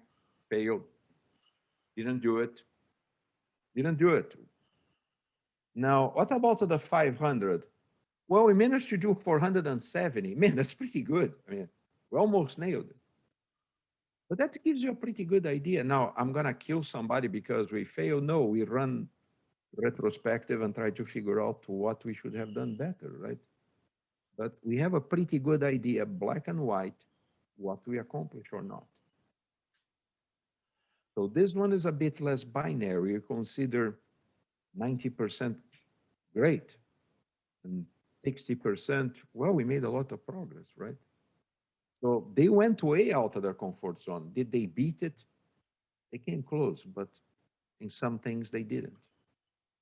failed. Didn't do it. Didn't do it. Now, what about the 500? Well, we managed to do 470. Man, that's pretty good. I mean, we almost nailed it. But that gives you a pretty good idea. Now, I'm going to kill somebody because we failed. No, we run retrospective and try to figure out what we should have done better, right? But we have a pretty good idea, black and white, what we accomplish or not. So this one is a bit less binary. You consider 90% great and 60%, well, we made a lot of progress, right? So they went way out of their comfort zone. Did they beat it? They came close, but in some things they didn't.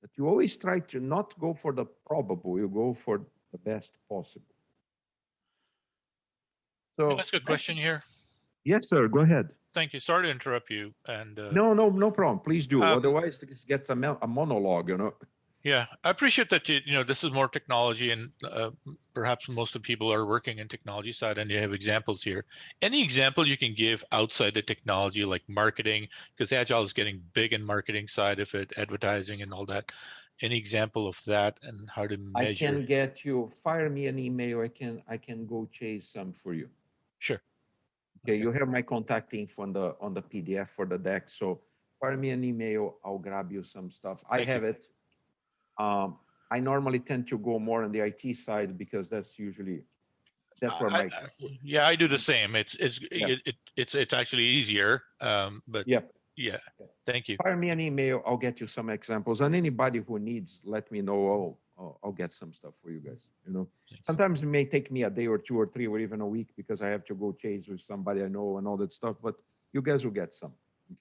But you always try to not go for the probable, you go for the best possible. So Can I ask a question here? Yes, sir, go ahead. Thank you. Sorry to interrupt you. And No problem. Please do. Otherwise, this gets a monologue, you know. Yeah, I appreciate that. This is more technology, and perhaps most of the people are working in technology side, and you have examples here. Any example you can give outside the technology, like marketing, because Agile is getting big in marketing side of it, advertising and all that. Any example of that and how to measure? I can get you. Fire me an email. I can go chase some for you. Sure. Okay, you have my contact info on the PDF for the deck. So fire me an email. I'll grab you some stuff. I have it. I normally tend to go more on the IT side because that's usually where my yeah, I do the same. It's actually easier. But yeah, thank you. Fire me an email. I'll get you some examples, and anybody who needs, let me know. I'll get some stuff for you guys. You know, sometimes it may take me a day or 2 or 3 or even a week because I have to go chase with somebody I know and all that stuff. But you guys will get some.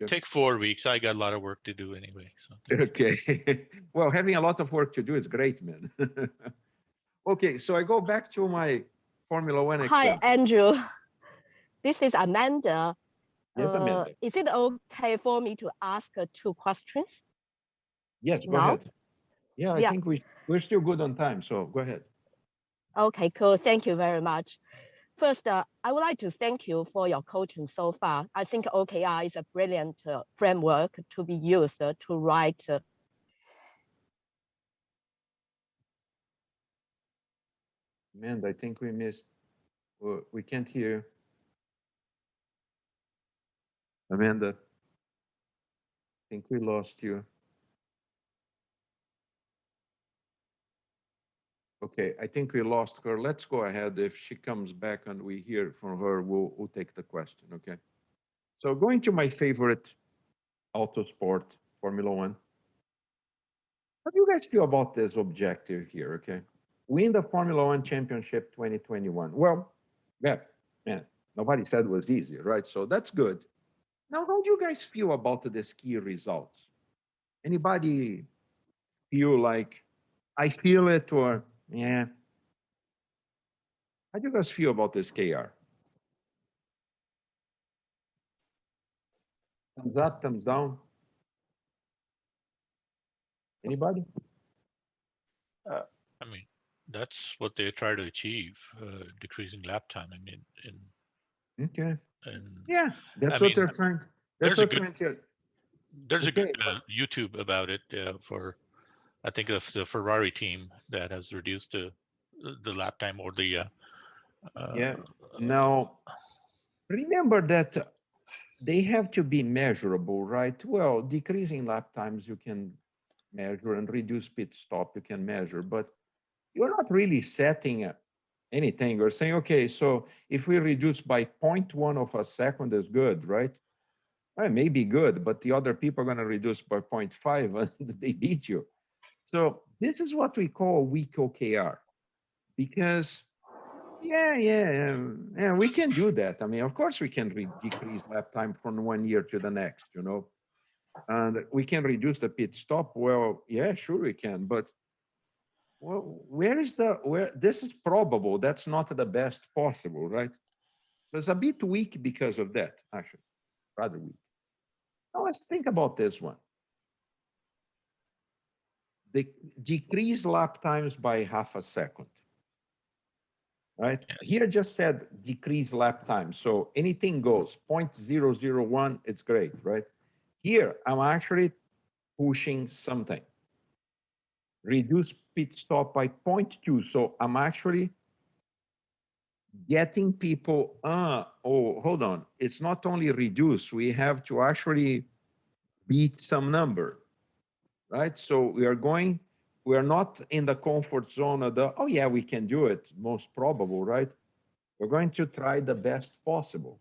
Okay? Take 4 weeks. I got a lot of work to do anyway. So okay. Well, having a lot of work to do is great, man. Okay, so I go back to my Formula One example. Hi, Andrew. This is Amanda. Yes, Amanda. Is it okay for me to ask 2 questions? Yes, go ahead. Yeah, I think we're still good on time, so go ahead. Okay, cool. Thank you very much. First, I would like to thank you for your coaching so far. I think OKR is a brilliant framework to be used to write. Amanda, I think we missed. We can't hear. Amanda, I think we lost you. Okay, I think we lost her. Let's go ahead. If she comes back and we hear from her, we'll take the question, okay? So going to my favorite auto sport, Formula One. How do you guys feel about this objective here, okay? Win the Formula One Championship 2021. Well, yeah, man, nobody said it was easy, right? So that's good. Now, how do you guys feel about these key results? Anybody feel like, I feel it, or yeah? How do you guys feel about this KR? Thumbs up, thumbs down? Anybody? I mean, that's what they try to achieve, decreasing lap time. I mean, Okay. and Yeah, that's I what mean, they're trying. That's there's a what good trying to. there's a Okay, good YouTube about it for, I think, of the Ferrari team that has reduced the lap time or the yeah. Now, remember that they have to be measurable, right? Well, decreasing lap times you can measure, and reduce pit stop you can measure, but you're not really setting anything or saying, okay, so if we reduce by 0.1 of a second is good, right? Well, it may be good, but the other people are going to reduce by 0.5 and they beat you. So this is what we call a weak OKR, because yeah, we can do that. I mean, of course we can decrease lap time from 1 year to the next, you know, and we can reduce the pit stop. Well, yeah, sure we can, but well, where this is probable, that's not the best possible, right? It's a bit weak because of that, actually, rather weak. Now let's think about this one. The decrease lap times by half a second, right? Here just said decrease lap time. So anything goes, 0.001, it's great, right? Here, I'm actually pushing something. Reduce pit stop by 0.2. So I'm actually getting people, oh, hold on. It's not only reduce, we have to actually beat some number, right? So we are not in the comfort zone of the, oh yeah, we can do it, most probable, right? We're going to try the best possible.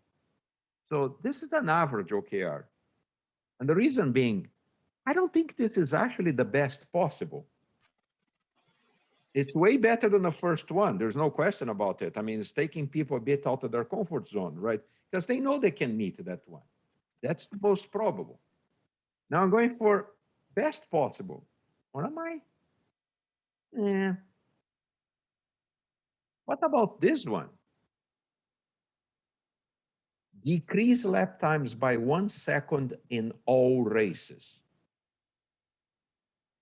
So this is an average OKR. And the reason being, I don't think this is actually the best possible. It's way better than the first one. There's no question about it. I mean, it's taking people a bit out of their comfort zone, right? Because they know they can meet that one. That's the most probable. Now I'm going for best possible. What am I? What about this one? Decrease lap times by 1 second in all races,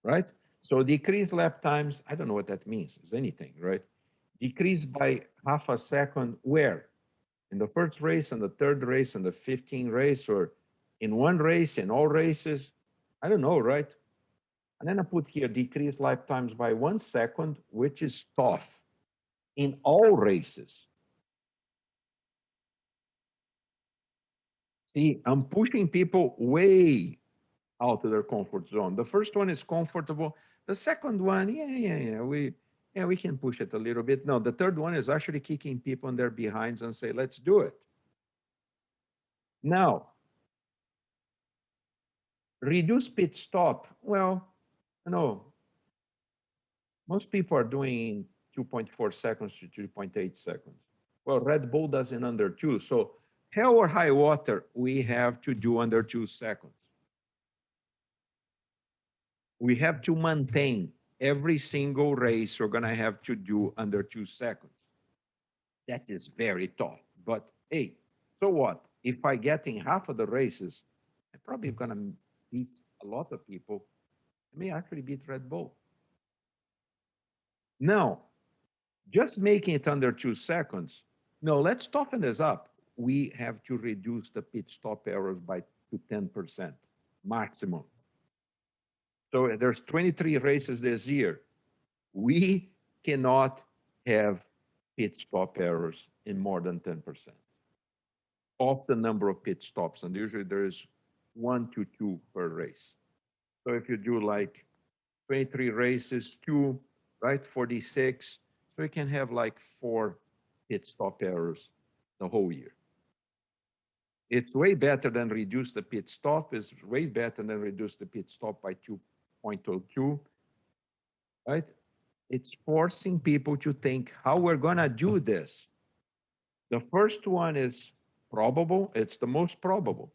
right? So decrease lap times, I don't know what that means, is anything, right? Decrease by half a second where? In the first race, and the third race, and the 15th race, or in one race, in all races? I don't know, right? And then I put here decrease lap times by 1 second, which is tough in all races. See, I'm pushing people way out of their comfort zone. The first one is comfortable. The second one, we can push it a little bit. No, the third one is actually kicking people in their behinds and say, let's do it. Now, reduce pit stop. Well, most people are doing 2.4 seconds to 2.8 seconds. Well, Red Bull does in under 2. So hell or high water, we have to do under 2 seconds. We have to maintain every single race we're going to have to do under 2 seconds. That is very tough. But hey, so what? If I get in half of the races, I'm probably going to beat a lot of people. I may actually beat Red Bull. Now, just making it under 2 seconds, no, let's toughen this up. We have to reduce the pit stop errors by to 10% maximum. So there's 23 races this year. We cannot have pit stop errors in more than 10% of the number of pit stops. And usually there is 1 to 2 per race. So if you do like 23 races, 2, right, 46. So you can have like 4 pit stop errors the whole year. It's way better than reduce the pit stop. It's way better than reduce the pit stop by 2.02, right? It's forcing people to think how we're going to do this. The first one is probable. It's the most probable.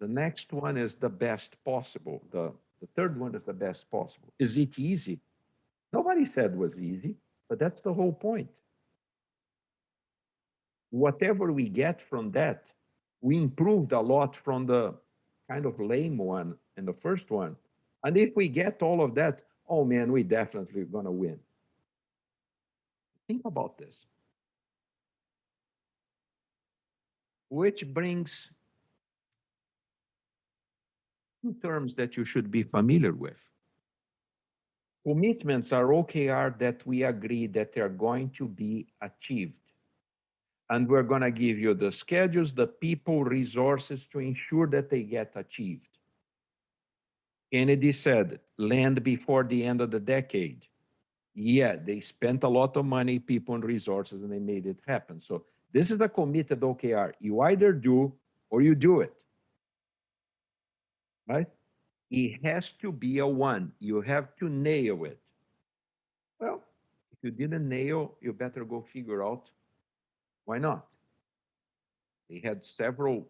The next one is the best possible. The third one is the best possible. Is it easy? Nobody said it was easy, but that's the whole point. Whatever we get from that, we improved a lot from the kind of lame one in the first one. And if we get all of that, oh man, we definitely gonna win. Think about this. Which brings two terms that you should be familiar with. Commitments are OKR that we agree that they're going to be achieved. And we're going to give you the schedules, the people, resources to ensure that they get achieved. Kennedy said, land before the end of the decade. Yeah, they spent a lot of money, people, and resources, and they made it happen. So this is a committed OKR. You either do or you do it, right? It has to be a one. You have to nail it. Well, if you didn't nail, you better go figure out why not. They had several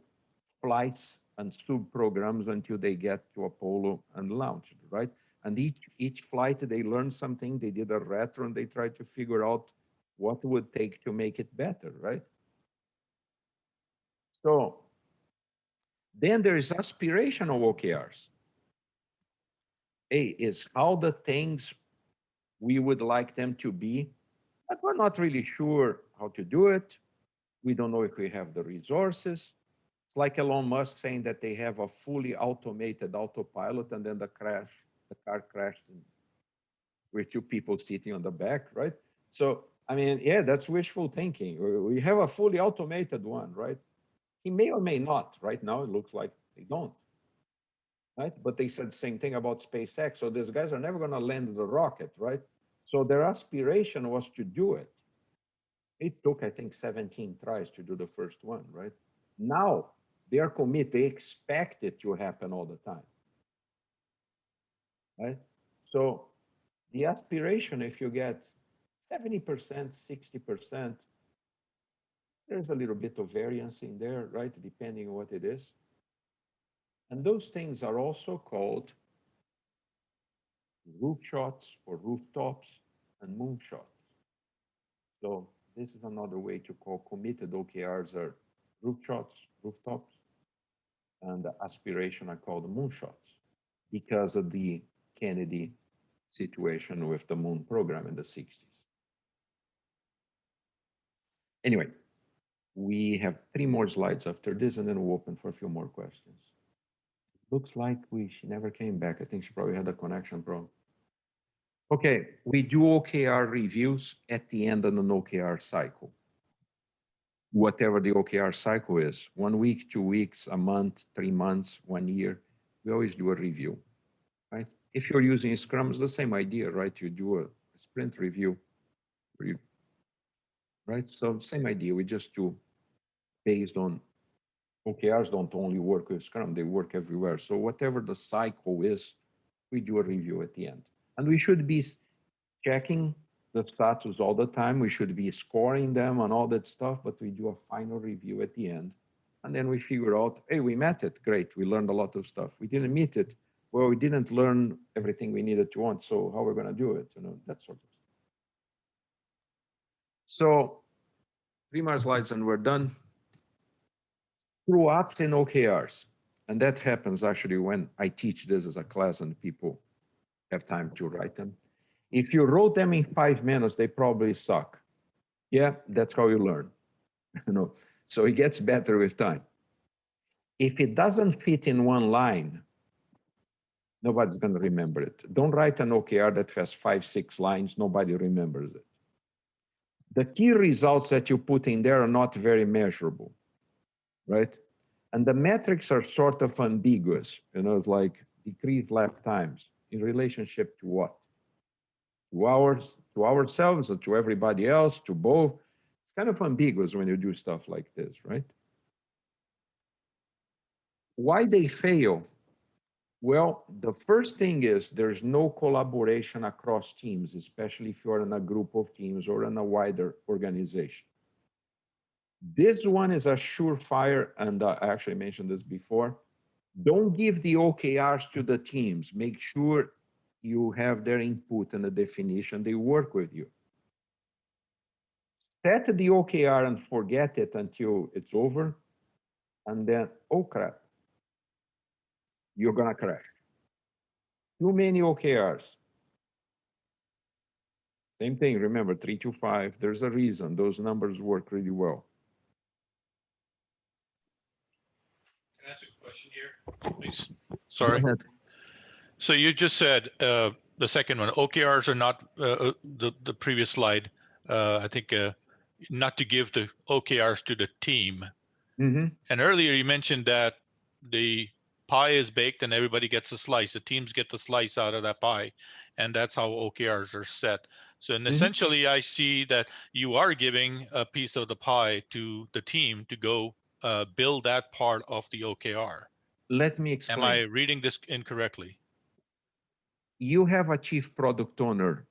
flights and sub-programs until they get to Apollo and launched, right? And each flight, they learned something, they did a retro, and they tried to figure out what it would take to make it better, right? So then there is aspirational OKRs. A is how the things we would like them to be, but we're not really sure how to do it. We don't know if we have the resources. It's like Elon Musk saying that they have a fully automated autopilot, and then the car crashed with two people sitting on the back, right? So, I mean, yeah, that's wishful thinking. We have a fully automated one, right? He may or may not. Right now, it looks like they don't, right? But they said the same thing about SpaceX. So these guys are never going to land the rocket, right? So their aspiration was to do it. It took, I think, 17 tries to do the first one, right? Now they are committed. They expect it to happen all the time, right? So the aspiration, if you get 70%, 60%, there's a little bit of variance in there, right? Depending on what it is. And those things are also called roof shots or rooftops and moonshots. So this is another way to call committed OKRs are roof shots, rooftops, and the aspiration are called moonshots because of the Kennedy situation with the moon program in the 60s. Anyway, we have 3 more slides after this, and then we'll open for a few more questions. Looks like she never came back. I think she probably had a connection problem. Okay, we do OKR reviews at the end of an OKR cycle. Whatever the OKR cycle is, 1 week, 2 weeks, a month, 3 months, 1 year, we always do a review, right? If you're using Scrum, it's the same idea, right? You do a sprint review, right? So same idea, we just do based on OKRs don't only work with Scrum, they work everywhere. So whatever the cycle is, we do a review at the end. And we should be checking the status all the time. We should be scoring them and all that stuff, but we do a final review at the end. And then we figure out, hey, we met it, great. We learned a lot of stuff. We didn't meet it, well, we didn't learn everything we needed to want, so how we're gonna do it, that sort of stuff. So 3 more slides and we're done. Screw ups in OKRs. And that happens actually when I teach this as a class and people have time to write them. If you wrote them in 5 minutes, they probably suck. Yeah, that's how you learn. So it gets better with time. If it doesn't fit in one line, nobody's going to remember it. Don't write an OKR that has 5, 6 lines. Nobody remembers it. The key results that you put in there are not very measurable, right? And the metrics are sort of ambiguous. It's like decreased lap times in relationship to what? To ourselves, or to everybody else, to both. It's kind of ambiguous when you do stuff like this, right? Why they fail? Well, the first thing is there's no collaboration across teams, especially if you're in a group of teams or in a wider organization. This one is a surefire, and I actually mentioned this before. Don't give the OKRs to the teams. Make sure you have their input and the definition. They work with you. Set the OKR and forget it until it's over. And then, oh crap, you're going to crash. Too many OKRs. Same thing, remember 3 to 5, there's a reason those numbers work really well. Can I ask a question here, please? Sorry. Go ahead. So you just said the second one, OKRs are not the previous slide. I think not to give the OKRs to the team. Mm-hmm. And earlier you mentioned that the pie is baked and everybody gets a slice. The teams get the slice out of that pie, and that's how OKRs are set. So, and essentially, I see that you are giving a piece of the pie to the team to go build that part of the OKR. Let me explain. Am I reading this incorrectly? You have a chief product owner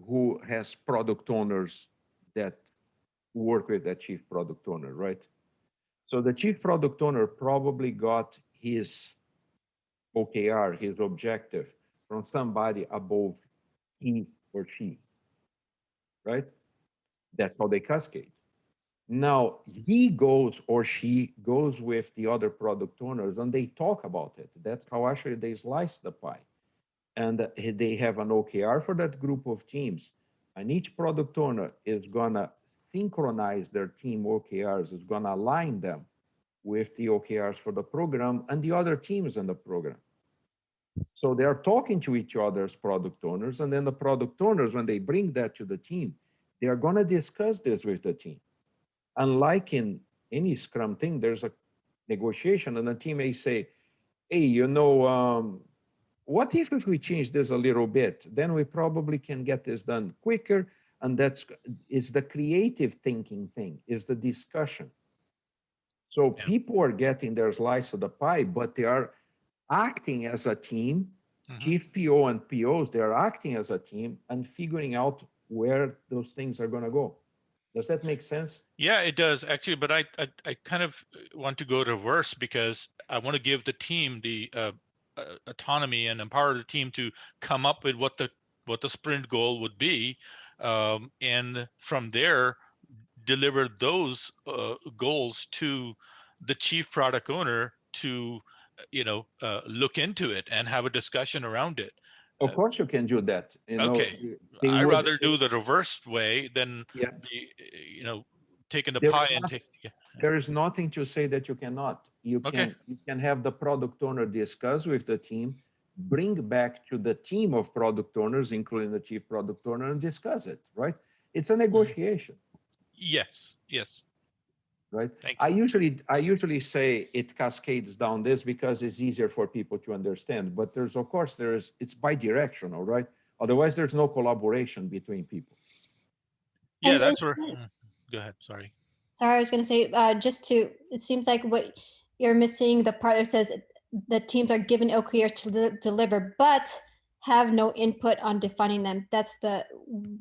who has product owners that work with that chief product owner, right? So the chief product owner probably got his OKR, his objective, from somebody above he or she, right? That's how they cascade. Now, he goes or she goes with the other product owners and they talk about it. That's how actually they slice the pie. And they have an OKR for that group of teams. And each product owner is gonna synchronize their team OKRs, is gonna align them with the OKRs for the program and the other teams in the program. So they are talking to each other's product owners, and then the product owners, when they bring that to the team, they are gonna discuss this with the team. Unlike in any Scrum thing, there's a negotiation and the team may say, hey, you know, what if we change this a little bit? Then we probably can get this done quicker. And that's is the creative thinking thing, is the discussion. So people are getting their slice of the pie, but they are acting as a team. Chief PO and POs, they are acting as a team and figuring out where those things are going to go. Does that make sense? Yeah, it does actually, but I kind of want to go reverse because I want to give the team the autonomy and empower the team to come up with what the sprint goal would be, and from there deliver those goals to the chief product owner to look into it and have a discussion around it. Of course you can do that. You know, okay, I'd rather do the reverse way than taking the pie and take. Yeah. There is nothing to say that you cannot. You can have the product owner discuss with the team, bring back to the team of product owners, including the chief product owner, and discuss it, right? It's a negotiation. Yes, yes. Right. I usually say it cascades down this because it's easier for people to understand. But there's, of course, it's bi-directional, right? Otherwise, there's no collaboration between people. Yeah, that's where. Go ahead. Sorry. Sorry, I was going to say, it seems like what you're missing, the part that says the teams are given OKRs to deliver, but have no input on defining them. That's the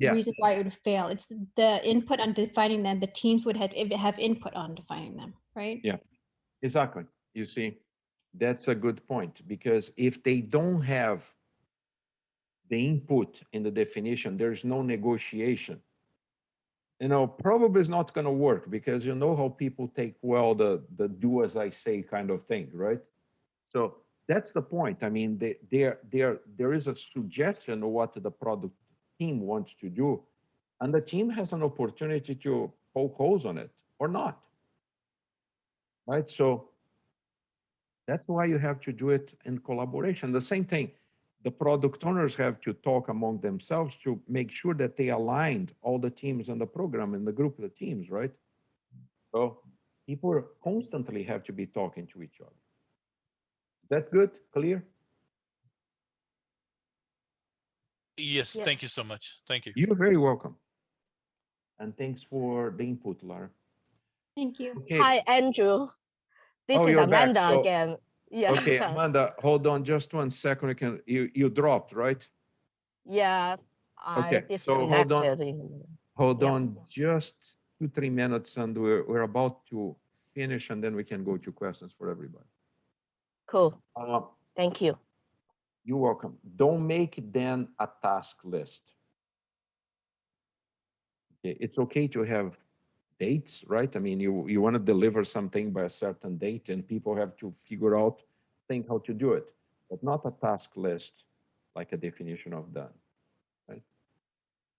reason why it would fail. It's the input on defining them. The teams would have input on defining them, right? Yeah, exactly. You see, that's a good point, because if they don't have the input in the definition, there's no negotiation. You know, probably it's not going to work, because you know how people take well the do as I say kind of thing, right? So that's the point. I mean, there is a suggestion of what the product team wants to do, and the team has an opportunity to poke holes on it or not, right? So that's why you have to do it in collaboration. The same thing, the product owners have to talk among themselves to make sure that they aligned all the teams in the program, in the group of the teams, right? So people constantly have to be talking to each other. That's good, clear? Yes, thank you so much. Thank you. You're very welcome. And thanks for the input, Lara. Thank you. Okay. Hi, Andrew. This is Amanda again. Yeah. Okay, Amanda, hold on just 1 second. You dropped, right? Yeah. Okay, so hold on just 2-3 minutes, and we're about to finish, and then we can go to questions for everybody. Cool. Thank you. You're welcome. Don't make then a task list. Okay, it's okay to have dates, right? I mean, you want to deliver something by a certain date, and people have to think how to do it, but not a task list like a definition of done, right?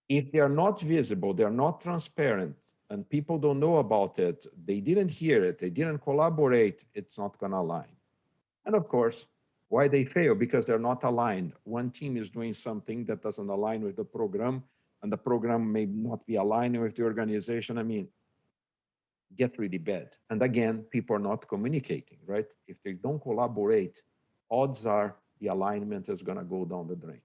If they are not visible, they're not transparent, and people don't know about it, they didn't hear it, they didn't collaborate, it's not going to align. And of course, why they fail? Because they're not aligned. One team is doing something that doesn't align with the program, and the program may not be aligning with the organization. I mean, get really bad. And again, people are not communicating, right? If they don't collaborate, odds are the alignment is going to go down the drain.